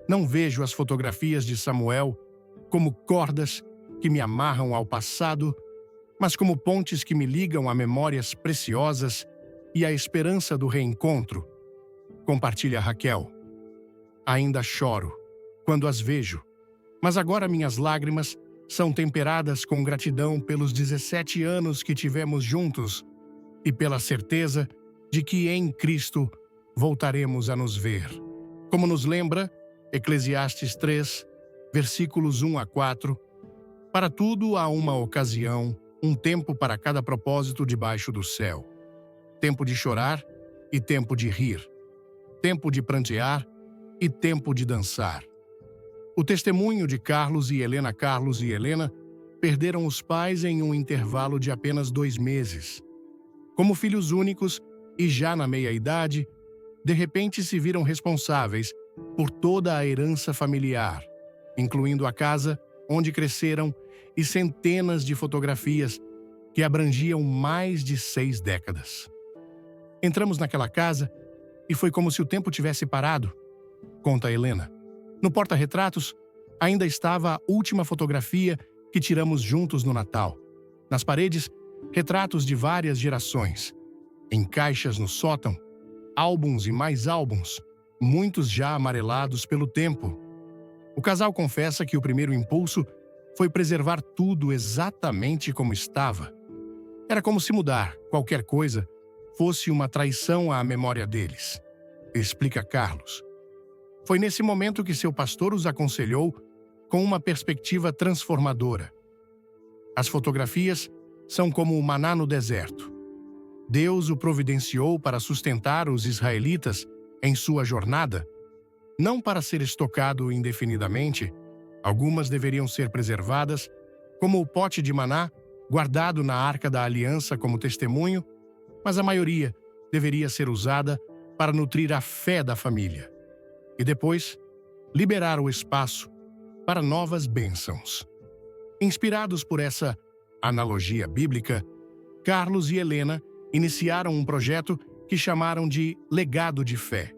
não vejo as fotografias de Samuel como cordas que me amarram ao passado, mas como pontes que me ligam a memórias preciosas e à esperança do reencontro. Compartilha Raquel. Ainda choro quando as vejo, mas agora minhas lágrimas são temperadas com gratidão pelos 17 anos que tivemos juntos e pela certeza de que em Cristo voltaremos a nos ver. Como nos lembra Eclesiastes 3, versículos 1 a 4, para tudo há uma ocasião, um tempo para cada propósito debaixo do céu. Tempo de chorar e tempo de rir. Tempo de prantear e tempo de dançar. O testemunho de Carlos e Helena perderam os pais em um intervalo de apenas 2 meses. Como filhos únicos e já na meia-idade, de repente se viram responsáveis por toda a herança familiar, incluindo a casa onde cresceram e centenas de fotografias que abrangiam mais de 6 décadas. Entramos naquela casa e foi como se o tempo tivesse parado, conta Helena. No porta-retratos, ainda estava a última fotografia que tiramos juntos no Natal. Nas paredes, retratos de várias gerações. Em caixas no sótão, álbuns e mais álbuns, muitos já amarelados pelo tempo. O casal confessa que o primeiro impulso foi preservar tudo exatamente como estava. Era como se mudar qualquer coisa fosse uma traição à memória deles, explica Carlos. Foi nesse momento que seu pastor os aconselhou com uma perspectiva transformadora. As fotografias são como o maná no deserto. Deus o providenciou para sustentar os israelitas em sua jornada, não para ser estocado indefinidamente. Algumas deveriam ser preservadas, como o pote de maná guardado na Arca da Aliança como testemunho, mas a maioria deveria ser usada para nutrir a fé da família e depois liberar o espaço para novas bênçãos. Inspirados por essa analogia bíblica, Carlos e Helena iniciaram um projeto que chamaram de Legado de Fé.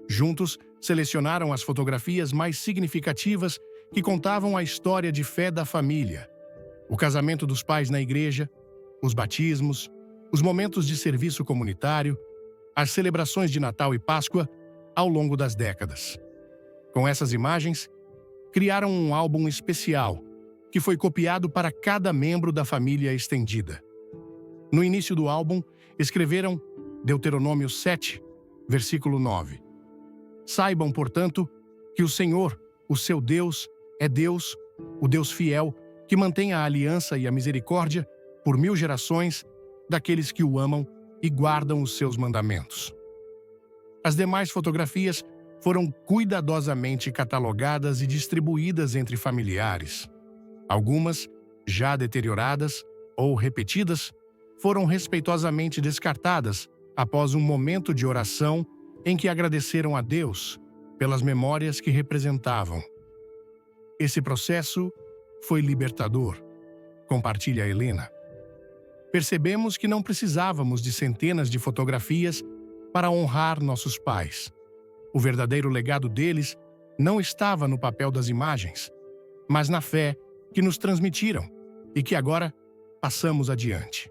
Juntos, selecionaram as fotografias mais significativas que contavam a história de fé da família, o casamento dos pais na igreja, os batismos, os momentos de serviço comunitário, as celebrações de Natal e Páscoa ao longo das décadas. Com essas imagens, criaram um álbum especial que foi copiado para cada membro da família estendida. No início do álbum, escreveram Deuteronômio 7, versículo 9. Saibam, portanto, que o Senhor, o seu Deus, é Deus, o Deus fiel, que mantém a aliança e a misericórdia por 1000 gerações daqueles que o amam e guardam os seus mandamentos. As demais fotografias foram cuidadosamente catalogadas e distribuídas entre familiares. Algumas, já deterioradas ou repetidas, foram respeitosamente descartadas após um momento de oração em que agradeceram a Deus pelas memórias que representavam. Esse processo foi libertador, compartilha Helena. Percebemos que não precisávamos de centenas de fotografias para honrar nossos pais. O verdadeiro legado deles não estava no papel das imagens, mas na fé que nos transmitiram e que agora passamos adiante.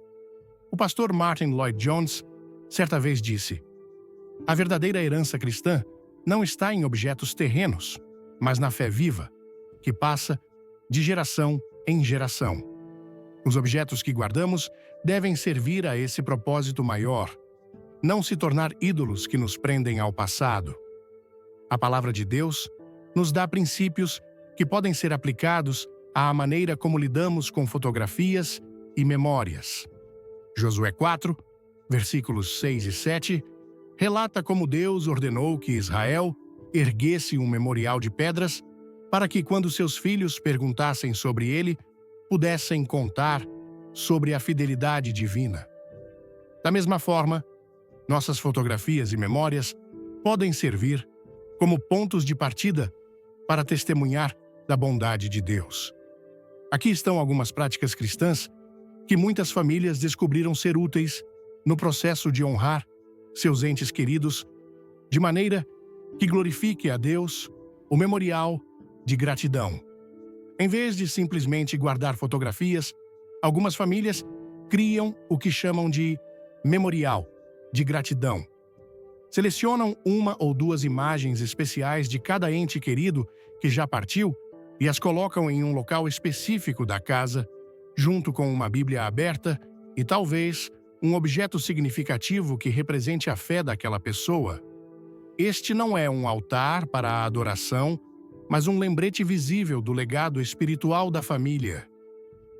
O pastor Martin Lloyd-Jones certa vez disse: a verdadeira herança cristã não está em objetos terrenos, mas na fé viva, que passa de geração em geração. Os objetos que guardamos devem servir a esse propósito maior, não se tornar ídolos que nos prendem ao passado. A palavra de Deus nos dá princípios que podem ser aplicados à maneira como lidamos com fotografias e memórias. Josué 4, versículos 6 e 7, relata como Deus ordenou que Israel erguesse um memorial de pedras para que, quando seus filhos perguntassem sobre ele, pudessem contar sobre a fidelidade divina. Da mesma forma, nossas fotografias e memórias podem servir como pontos de partida para testemunhar da bondade de Deus. Aqui estão algumas práticas cristãs que muitas famílias descobriram ser úteis no processo de honrar seus entes queridos, de maneira que glorifique a Deus, o memorial de gratidão. Em vez de simplesmente guardar fotografias, algumas famílias criam o que chamam de memorial de gratidão. Selecionam uma ou duas imagens especiais de cada ente querido que já partiu e as colocam em um local específico da casa, junto com uma Bíblia aberta e talvez um objeto significativo que represente a fé daquela pessoa. Este não é um altar para a adoração, mas um lembrete visível do legado espiritual da família.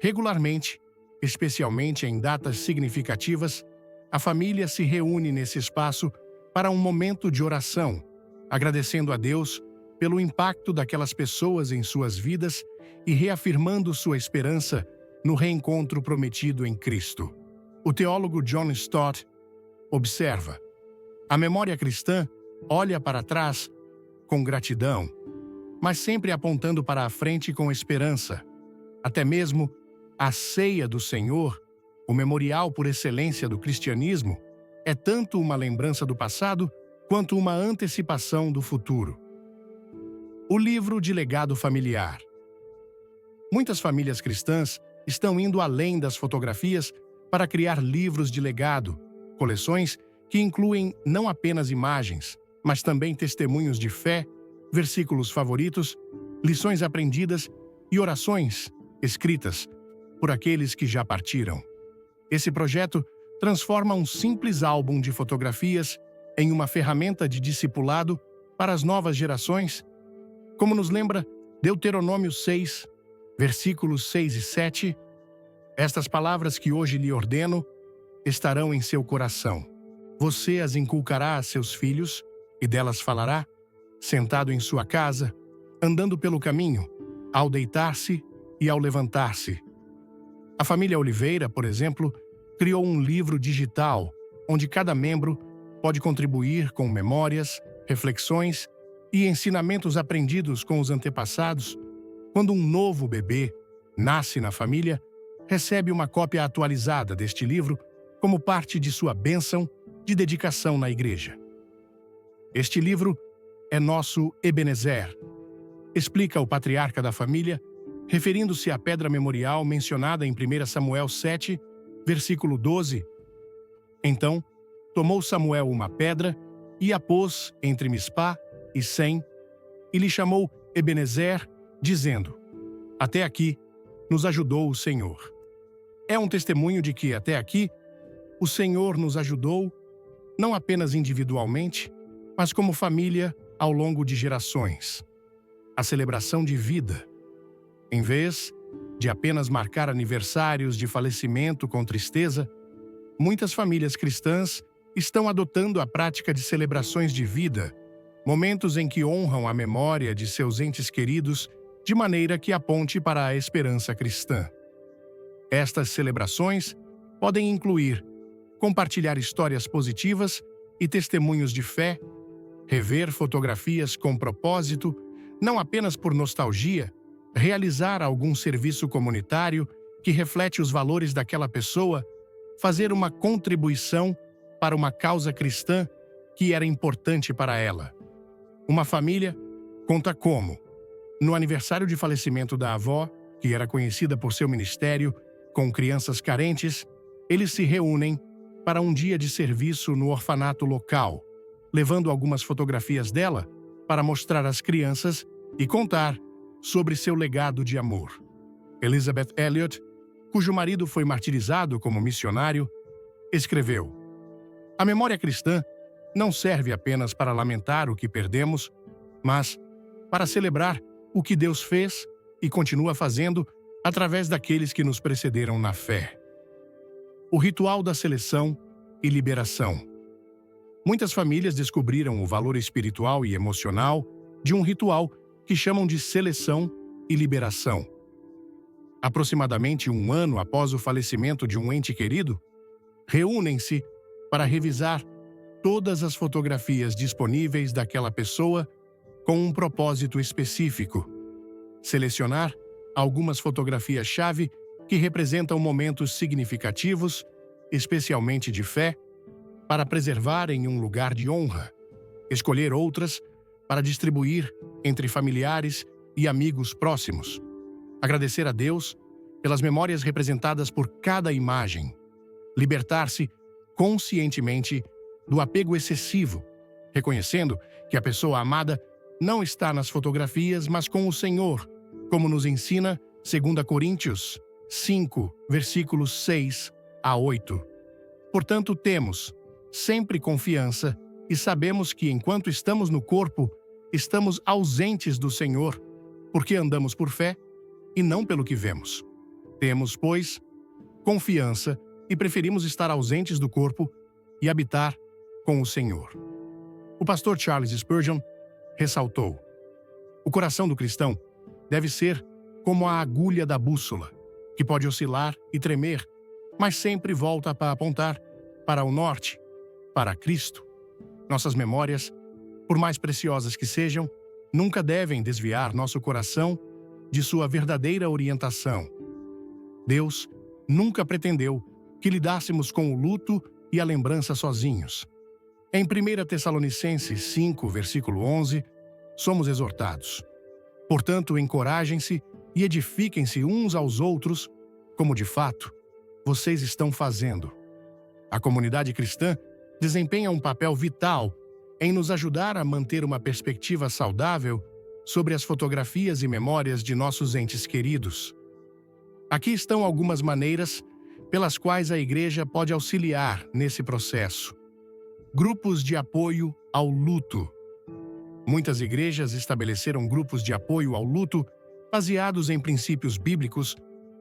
Regularmente, especialmente em datas significativas, a família se reúne nesse espaço para um momento de oração, agradecendo a Deus pelo impacto daquelas pessoas em suas vidas e reafirmando sua esperança no reencontro prometido em Cristo. O teólogo John Stott observa: a memória cristã olha para trás com gratidão, mas sempre apontando para a frente com esperança. Até mesmo a ceia do Senhor, o memorial por excelência do cristianismo, é tanto uma lembrança do passado quanto uma antecipação do futuro. O livro de legado familiar. Muitas famílias cristãs estão indo além das fotografias para criar livros de legado, coleções que incluem não apenas imagens, mas também testemunhos de fé, versículos favoritos, lições aprendidas e orações escritas por aqueles que já partiram. Esse projeto transforma um simples álbum de fotografias em uma ferramenta de discipulado para as novas gerações, como nos lembra Deuteronômio 6, versículos 6 e 7, estas palavras que hoje lhe ordeno estarão em seu coração. Você as inculcará a seus filhos, e delas falará, sentado em sua casa, andando pelo caminho, ao deitar-se e ao levantar-se. A família Oliveira, por exemplo, criou um livro digital, onde cada membro pode contribuir com memórias, reflexões e ensinamentos aprendidos com os antepassados. Quando um novo bebê nasce na família, recebe uma cópia atualizada deste livro como parte de sua bênção de dedicação na igreja. Este livro é nosso Ebenezer, explica o patriarca da família, referindo-se à pedra memorial mencionada em 1 Samuel 7, versículo 12. Então, tomou Samuel uma pedra e a pôs entre Mispá e Sem, e lhe chamou Ebenezer, dizendo: até aqui nos ajudou o Senhor. É um testemunho de que, até aqui, o Senhor nos ajudou, não apenas individualmente, mas como família ao longo de gerações. A celebração de vida. Em vez de apenas marcar aniversários de falecimento com tristeza, muitas famílias cristãs estão adotando a prática de celebrações de vida, momentos em que honram a memória de seus entes queridos de maneira que aponte para a esperança cristã. Estas celebrações podem incluir compartilhar histórias positivas e testemunhos de fé, rever fotografias com propósito, não apenas por nostalgia, realizar algum serviço comunitário que reflete os valores daquela pessoa, fazer uma contribuição para uma causa cristã que era importante para ela. Uma família conta como, no aniversário de falecimento da avó, que era conhecida por seu ministério com crianças carentes, eles se reúnem para um dia de serviço no orfanato local, levando algumas fotografias dela para mostrar às crianças e contar sobre seu legado de amor. Elizabeth Elliot, cujo marido foi martirizado como missionário, escreveu: a memória cristã não serve apenas para lamentar o que perdemos, mas para celebrar o que Deus fez e continua fazendo através daqueles que nos precederam na fé. O ritual da seleção e liberação. Muitas famílias descobriram o valor espiritual e emocional de um ritual que chamam de seleção e liberação. Aproximadamente um ano após o falecimento de um ente querido, reúnem-se para revisar todas as fotografias disponíveis daquela pessoa com um propósito específico. Selecionar algumas fotografias-chave que representam momentos significativos, especialmente de fé, para preservar em um lugar de honra. Escolher outras para distribuir entre familiares e amigos próximos. Agradecer a Deus pelas memórias representadas por cada imagem. Libertar-se conscientemente do apego excessivo, reconhecendo que a pessoa amada não está nas fotografias, mas com o Senhor, como nos ensina 2 Coríntios 5, versículos 6 a 8. Portanto, temos sempre confiança e sabemos que, enquanto estamos no corpo, estamos ausentes do Senhor, porque andamos por fé e não pelo que vemos. Temos, pois, confiança e preferimos estar ausentes do corpo e habitar com o Senhor. O pastor Charles Spurgeon ressaltou: o coração do cristão deve ser como a agulha da bússola, que pode oscilar e tremer, mas sempre volta para apontar para o norte, para Cristo. Nossas memórias, por mais preciosas que sejam, nunca devem desviar nosso coração de sua verdadeira orientação. Deus nunca pretendeu que lidássemos com o luto e a lembrança sozinhos. Em 1 Tessalonicenses 5, versículo 11, somos exortados: portanto, encorajem-se e edifiquem-se uns aos outros, como de fato vocês estão fazendo. A comunidade cristã desempenha um papel vital em nos ajudar a manter uma perspectiva saudável sobre as fotografias e memórias de nossos entes queridos. Aqui estão algumas maneiras pelas quais a Igreja pode auxiliar nesse processo. Grupos de apoio ao luto. Muitas igrejas estabeleceram grupos de apoio ao luto baseados em princípios bíblicos,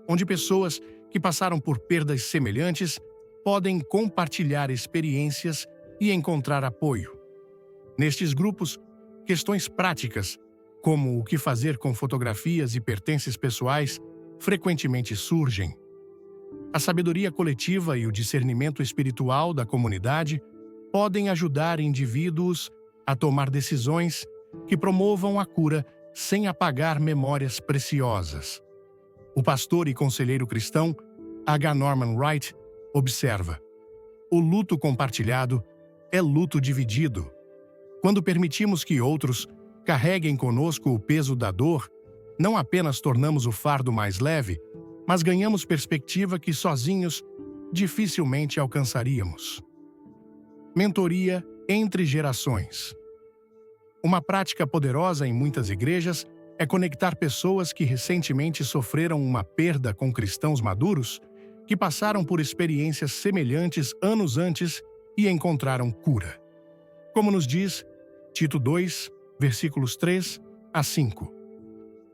onde pessoas que passaram por perdas semelhantes podem compartilhar experiências e encontrar apoio. Nestes grupos, questões práticas, como o que fazer com fotografias e pertences pessoais, frequentemente surgem. A sabedoria coletiva e o discernimento espiritual da comunidade podem ajudar indivíduos a tomar decisões que promovam a cura sem apagar memórias preciosas. O pastor e conselheiro cristão H. Norman Wright observa: o luto compartilhado é luto dividido. Quando permitimos que outros carreguem conosco o peso da dor, não apenas tornamos o fardo mais leve, mas ganhamos perspectiva que sozinhos dificilmente alcançaríamos. Mentoria entre gerações. Uma prática poderosa em muitas igrejas é conectar pessoas que recentemente sofreram uma perda com cristãos maduros que passaram por experiências semelhantes anos antes e encontraram cura. Como nos diz Tito 2, versículos 3 a 5.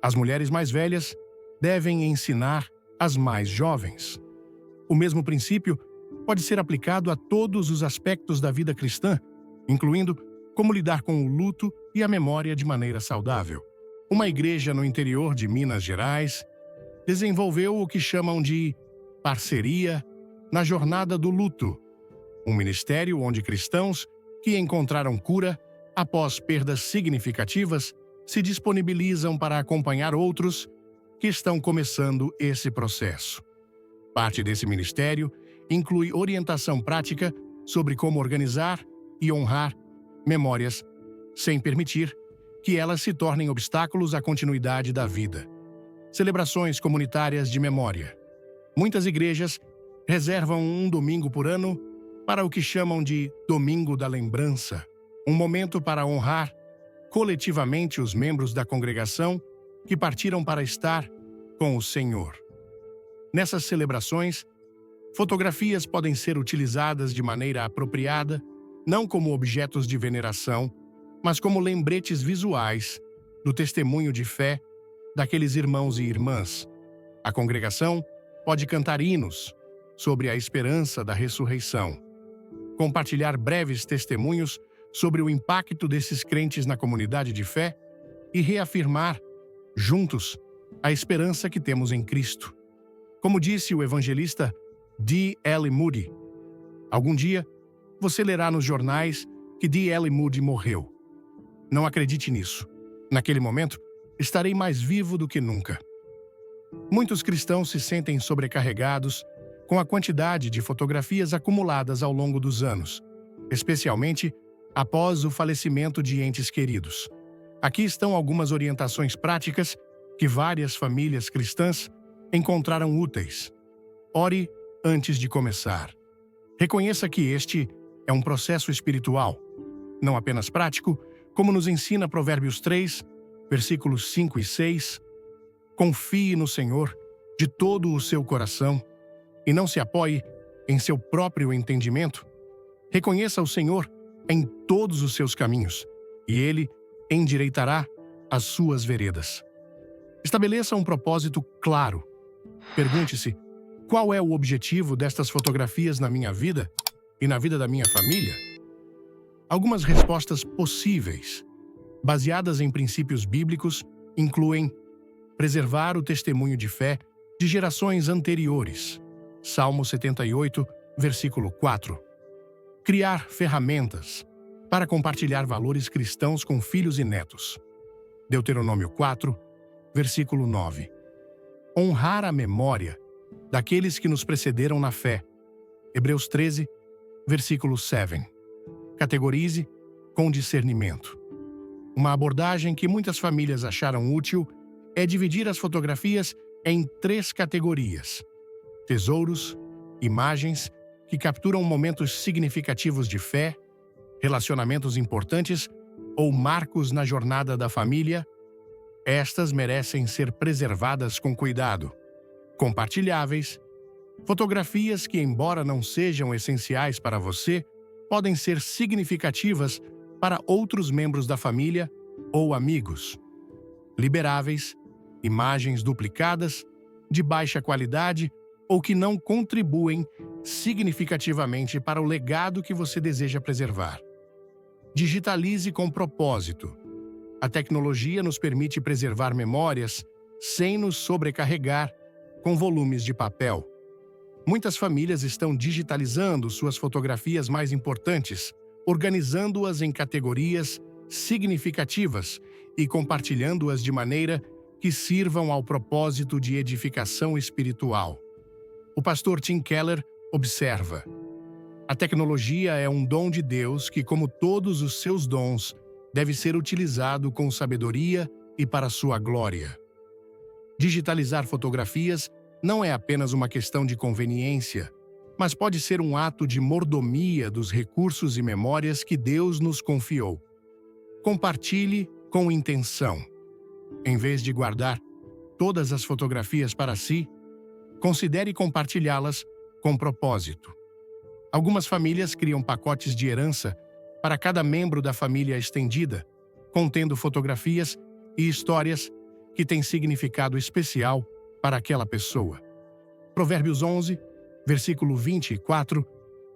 As mulheres mais velhas devem ensinar as mais jovens. O mesmo princípio pode ser aplicado a todos os aspectos da vida cristã, incluindo como lidar com o luto e a memória de maneira saudável. Uma igreja no interior de Minas Gerais desenvolveu o que chamam de parceria na jornada do luto, um ministério onde cristãos que encontraram cura após perdas significativas se disponibilizam para acompanhar outros que estão começando esse processo. Parte desse ministério inclui orientação prática sobre como organizar e honrar memórias, sem permitir que elas se tornem obstáculos à continuidade da vida. Celebrações comunitárias de memória. Muitas igrejas reservam um domingo por ano para o que chamam de Domingo da Lembrança, um momento para honrar coletivamente os membros da congregação que partiram para estar com o Senhor. Nessas celebrações, fotografias podem ser utilizadas de maneira apropriada, não como objetos de veneração, mas como lembretes visuais do testemunho de fé daqueles irmãos e irmãs. A congregação pode cantar hinos sobre a esperança da ressurreição, compartilhar breves testemunhos sobre o impacto desses crentes na comunidade de fé e reafirmar, juntos, a esperança que temos em Cristo. Como disse o evangelista D. L. Moody, algum dia você lerá nos jornais que D. L. Moody morreu. Não acredite nisso. Naquele momento, estarei mais vivo do que nunca. Muitos cristãos se sentem sobrecarregados com a quantidade de fotografias acumuladas ao longo dos anos, especialmente após o falecimento de entes queridos. Aqui estão algumas orientações práticas que várias famílias cristãs encontraram úteis. Ore antes de começar. Reconheça que este é um processo espiritual, não apenas prático, como nos ensina Provérbios 3, versículos 5 e 6. Confie no Senhor de todo o seu coração e não se apoie em seu próprio entendimento. Reconheça o Senhor em todos os seus caminhos e Ele endireitará as suas veredas. Estabeleça um propósito claro. Pergunte-se: qual é o objetivo destas fotografias na minha vida e na vida da minha família? Algumas respostas possíveis, baseadas em princípios bíblicos, incluem preservar o testemunho de fé de gerações anteriores. Salmo 78, versículo 4. Criar ferramentas para compartilhar valores cristãos com filhos e netos. Deuteronômio 4, versículo 9. Honrar a memória daqueles que nos precederam na fé. Hebreus 13, versículo 7. Categorize com discernimento. Uma abordagem que muitas famílias acharam útil é dividir as fotografias em 3 categorias: tesouros, imagens que capturam momentos significativos de fé, relacionamentos importantes ou marcos na jornada da família. Estas merecem ser preservadas com cuidado. Compartilháveis, fotografias que, embora não sejam essenciais para você, podem ser significativas para outros membros da família ou amigos. Liberáveis, imagens duplicadas, de baixa qualidade ou que não contribuem significativamente para o legado que você deseja preservar. Digitalize com propósito. A tecnologia nos permite preservar memórias sem nos sobrecarregar com volumes de papel. Muitas famílias estão digitalizando suas fotografias mais importantes, organizando-as em categorias significativas e compartilhando-as de maneira que sirvam ao propósito de edificação espiritual. O pastor Tim Keller observa: a tecnologia é um dom de Deus que, como todos os seus dons, deve ser utilizado com sabedoria e para sua glória. Digitalizar fotografias não é apenas uma questão de conveniência, mas pode ser um ato de mordomia dos recursos e memórias que Deus nos confiou. Compartilhe com intenção. Em vez de guardar todas as fotografias para si, considere compartilhá-las com propósito. Algumas famílias criam pacotes de herança para cada membro da família estendida, contendo fotografias e histórias que têm significado especial para aquela pessoa. Provérbios 11, versículo 24,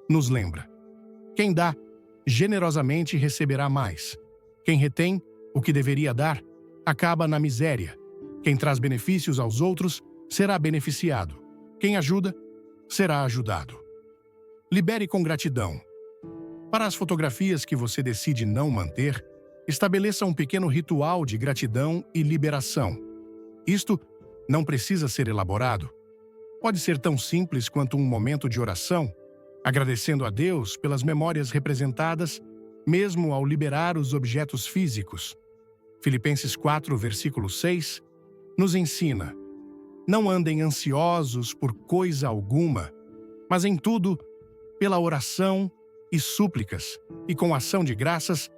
nos lembra: quem dá, generosamente receberá mais. Quem retém o que deveria dar, acaba na miséria. Quem traz benefícios aos outros, será beneficiado. Quem ajuda, será ajudado. Libere com gratidão. Para as fotografias que você decide não manter, estabeleça um pequeno ritual de gratidão e liberação. Isto não precisa ser elaborado. Pode ser tão simples quanto um momento de oração, agradecendo a Deus pelas memórias representadas, mesmo ao liberar os objetos físicos. Filipenses 4, versículo 6, nos ensina: não andem ansiosos por coisa alguma, mas em tudo, pela oração e súplicas, e com ação de graças,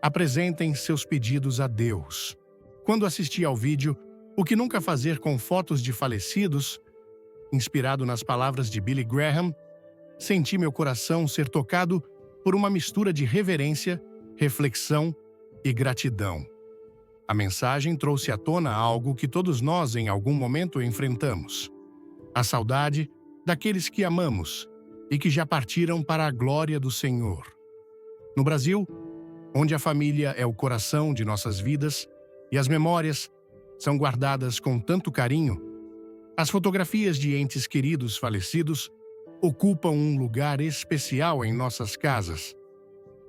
apresentem seus pedidos a Deus. Quando assisti ao vídeo O que nunca fazer com fotos de falecidos, inspirado nas palavras de Billy Graham, senti meu coração ser tocado por uma mistura de reverência, reflexão e gratidão. A mensagem trouxe à tona algo que todos nós em algum momento enfrentamos: a saudade daqueles que amamos e que já partiram para a glória do Senhor. No Brasil, onde a família é o coração de nossas vidas e as memórias são guardadas com tanto carinho, as fotografias de entes queridos falecidos ocupam um lugar especial em nossas casas.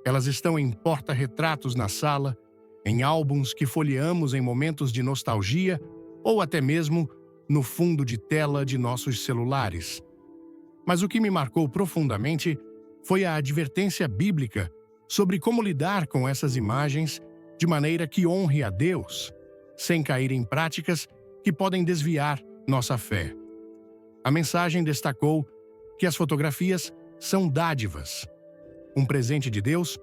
Elas estão em porta-retratos na sala, em álbuns que folheamos em momentos de nostalgia ou até mesmo no fundo de tela de nossos celulares. Mas o que me marcou profundamente foi a advertência bíblica sobre como lidar com essas imagens de maneira que honre a Deus, sem cair em práticas que podem desviar nossa fé. A mensagem destacou que as fotografias são dádivas, um presente de Deus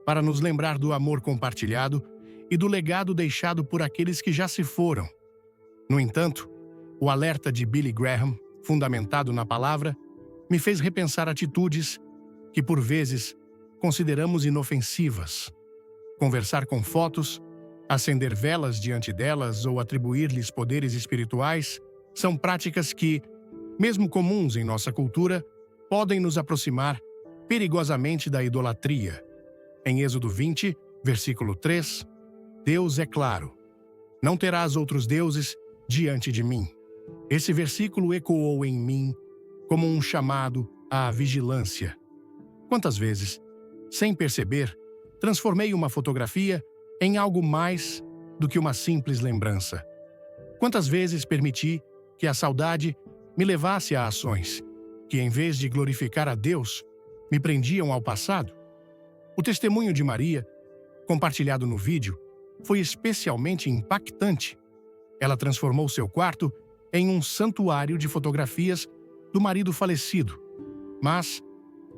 para nos lembrar do amor compartilhado e do legado deixado por aqueles que já se foram. No entanto, o alerta de Billy Graham, fundamentado na palavra, me fez repensar atitudes que, por vezes, consideramos inofensivas. Conversar com fotos, acender velas diante delas ou atribuir-lhes poderes espirituais são práticas que, mesmo comuns em nossa cultura, podem nos aproximar perigosamente da idolatria. Em Êxodo 20, versículo 3, Deus é claro: não terás outros deuses diante de mim. Esse versículo ecoou em mim como um chamado à vigilância. Quantas vezes, sem perceber, transformei uma fotografia em algo mais do que uma simples lembrança? Quantas vezes permiti que a saudade me levasse a ações que, em vez de glorificar a Deus, me prendiam ao passado? O testemunho de Maria, compartilhado no vídeo, foi especialmente impactante. Ela transformou seu quarto em um santuário de fotografias do marido falecido, mas,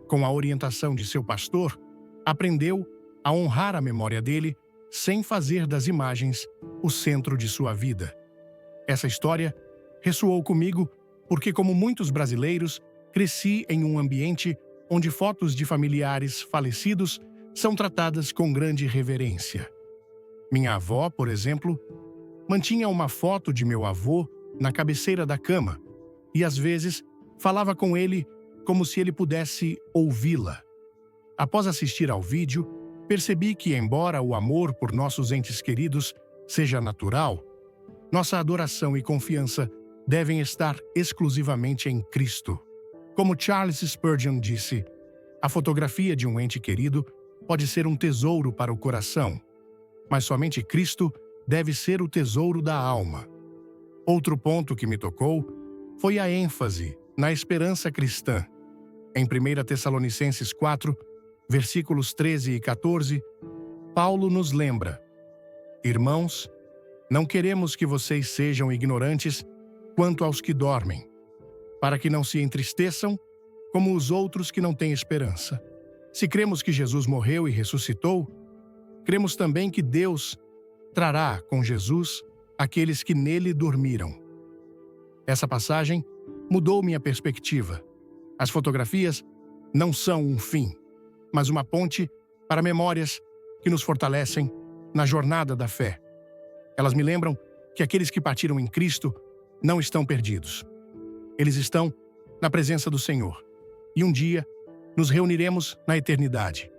com a orientação de seu pastor, aprendeu a honrar a memória dele sem fazer das imagens o centro de sua vida. Essa história ressoou comigo porque, como muitos brasileiros, cresci em um ambiente onde fotos de familiares falecidos são tratadas com grande reverência. Minha avó, por exemplo, mantinha uma foto de meu avô na cabeceira da cama e, às vezes, falava com ele como se ele pudesse ouvi-la. Após assistir ao vídeo, percebi que, embora o amor por nossos entes queridos seja natural, nossa adoração e confiança devem estar exclusivamente em Cristo. Como Charles Spurgeon disse, a fotografia de um ente querido pode ser um tesouro para o coração, mas somente Cristo deve ser o tesouro da alma. Outro ponto que me tocou foi a ênfase na esperança cristã. Em 1 Tessalonicenses 4, versículos 13 e 14, Paulo nos lembra: Irmãos, não queremos que vocês sejam ignorantes quanto aos que dormem, para que não se entristeçam como os outros que não têm esperança. Se cremos que Jesus morreu e ressuscitou, cremos também que Deus trará com Jesus aqueles que nele dormiram. Essa passagem mudou minha perspectiva. As fotografias não são um fim, mas uma ponte para memórias que nos fortalecem na jornada da fé. Elas me lembram que aqueles que partiram em Cristo não estão perdidos. Eles estão na presença do Senhor. E um dia nos reuniremos na eternidade.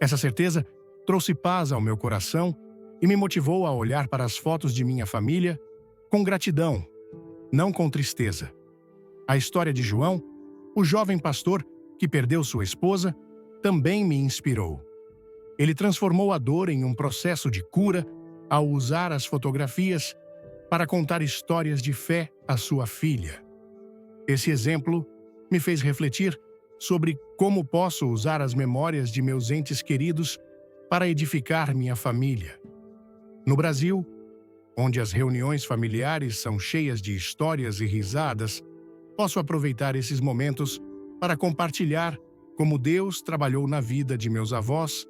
Essa certeza trouxe paz ao meu coração e me motivou a olhar para as fotos de minha família com gratidão, não com tristeza. A história de João, o jovem pastor que perdeu sua esposa, também me inspirou. Ele transformou a dor em um processo de cura ao usar as fotografias para contar histórias de fé à sua filha. Esse exemplo me fez refletir sobre como posso usar as memórias de meus entes queridos para edificar minha família. No Brasil, onde as reuniões familiares são cheias de histórias e risadas, posso aproveitar esses momentos para compartilhar como Deus trabalhou na vida de meus avós,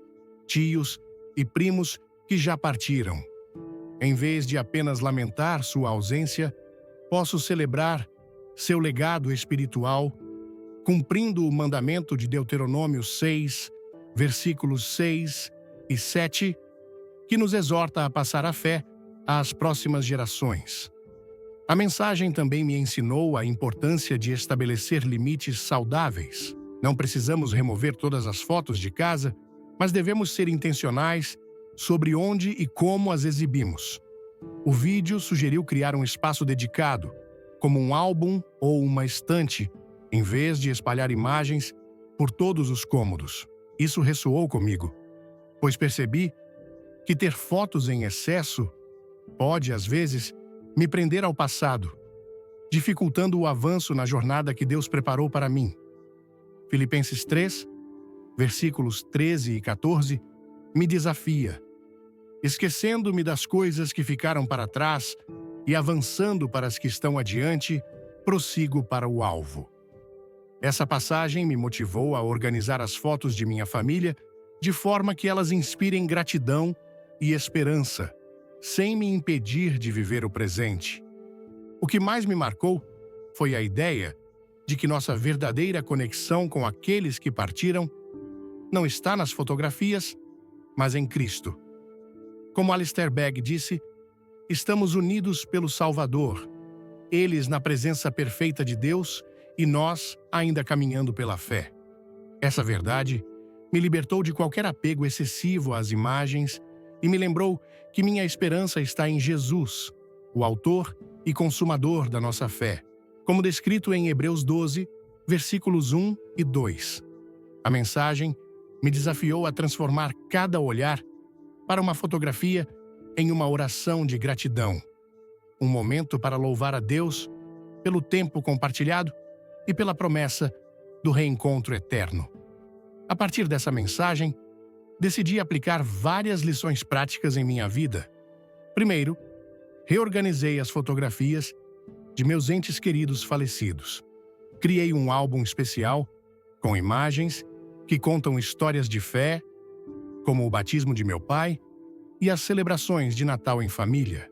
tios e primos que já partiram. Em vez de apenas lamentar sua ausência, posso celebrar seu legado espiritual, cumprindo o mandamento de Deuteronômio 6, versículos 6 e 7, que nos exorta a passar a fé às próximas gerações. A mensagem também me ensinou a importância de estabelecer limites saudáveis. Não precisamos remover todas as fotos de casa, mas devemos ser intencionais sobre onde e como as exibimos. O vídeo sugeriu criar um espaço dedicado, como um álbum ou uma estante, em vez de espalhar imagens por todos os cômodos. Isso ressoou comigo, pois percebi que ter fotos em excesso pode, às vezes, me prender ao passado, dificultando o avanço na jornada que Deus preparou para mim. Filipenses 3, versículos 13 e 14, me desafia. Esquecendo-me das coisas que ficaram para trás e avançando para as que estão adiante, prossigo para o alvo. Essa passagem me motivou a organizar as fotos de minha família de forma que elas inspirem gratidão e esperança, sem me impedir de viver o presente. O que mais me marcou foi a ideia de que nossa verdadeira conexão com aqueles que partiram não está nas fotografias, mas em Cristo. Como Alistair Begg disse, estamos unidos pelo Salvador, eles na presença perfeita de Deus e nós ainda caminhando pela fé. Essa verdade me libertou de qualquer apego excessivo às imagens e me lembrou que minha esperança está em Jesus, o autor e consumador da nossa fé, como descrito em Hebreus 12, versículos 1 e 2. A mensagem me desafiou a transformar cada olhar para uma fotografia em uma oração de gratidão, um momento para louvar a Deus pelo tempo compartilhado e pela promessa do reencontro eterno. A partir dessa mensagem, decidi aplicar várias lições práticas em minha vida. Primeiro, reorganizei as fotografias de meus entes queridos falecidos. Criei um álbum especial com imagens que contam histórias de fé, como o batismo de meu pai e as celebrações de Natal em família.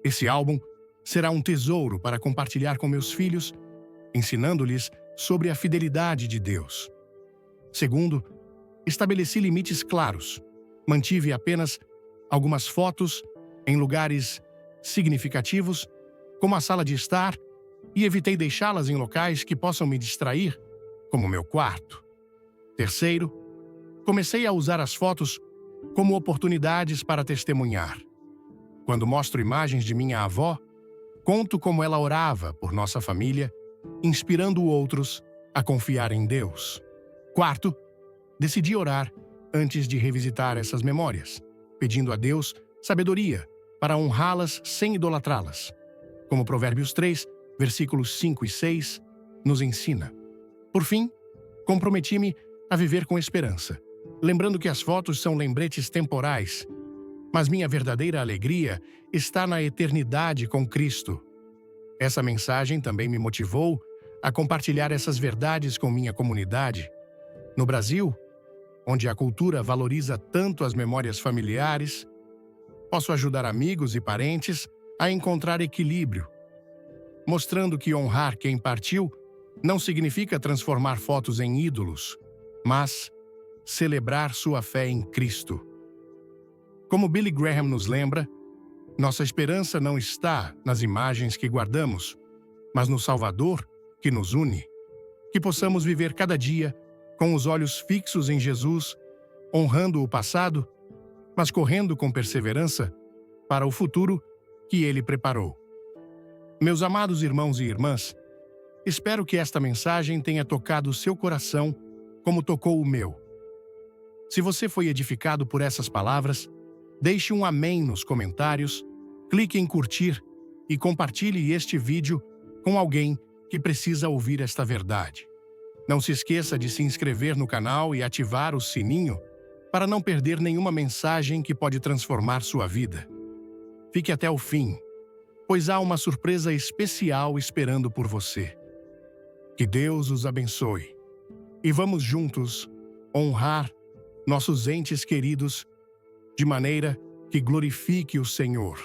Esse álbum será um tesouro para compartilhar com meus filhos, ensinando-lhes sobre a fidelidade de Deus. Segundo, estabeleci limites claros. Mantive apenas algumas fotos em lugares significativos, como a sala de estar, e evitei deixá-las em locais que possam me distrair, como meu quarto. Terceiro, comecei a usar as fotos como oportunidades para testemunhar. Quando mostro imagens de minha avó, conto como ela orava por nossa família, inspirando outros a confiar em Deus. Quarto, decidi orar antes de revisitar essas memórias, pedindo a Deus sabedoria para honrá-las sem idolatrá-las, como Provérbios 3, versículos 5 e 6, nos ensina. Por fim, comprometi-me a viver com esperança, lembrando que as fotos são lembretes temporais, mas minha verdadeira alegria está na eternidade com Cristo. Essa mensagem também me motivou a compartilhar essas verdades com minha comunidade. No Brasil, onde a cultura valoriza tanto as memórias familiares, posso ajudar amigos e parentes a encontrar equilíbrio, mostrando que honrar quem partiu não significa transformar fotos em ídolos, mas celebrar sua fé em Cristo. Como Billy Graham nos lembra, nossa esperança não está nas imagens que guardamos, mas no Salvador que nos une. Que possamos viver cada dia com os olhos fixos em Jesus, honrando o passado, mas correndo com perseverança para o futuro que Ele preparou. Meus amados irmãos e irmãs, espero que esta mensagem tenha tocado o seu coração como tocou o meu. Se você foi edificado por essas palavras, deixe um amém nos comentários, clique em curtir e compartilhe este vídeo com alguém que precisa ouvir esta verdade. Não se esqueça de se inscrever no canal e ativar o sininho para não perder nenhuma mensagem que pode transformar sua vida. Fique até o fim, pois há uma surpresa especial esperando por você. Que Deus os abençoe. E vamos juntos honrar nossos entes queridos de maneira que glorifique o Senhor.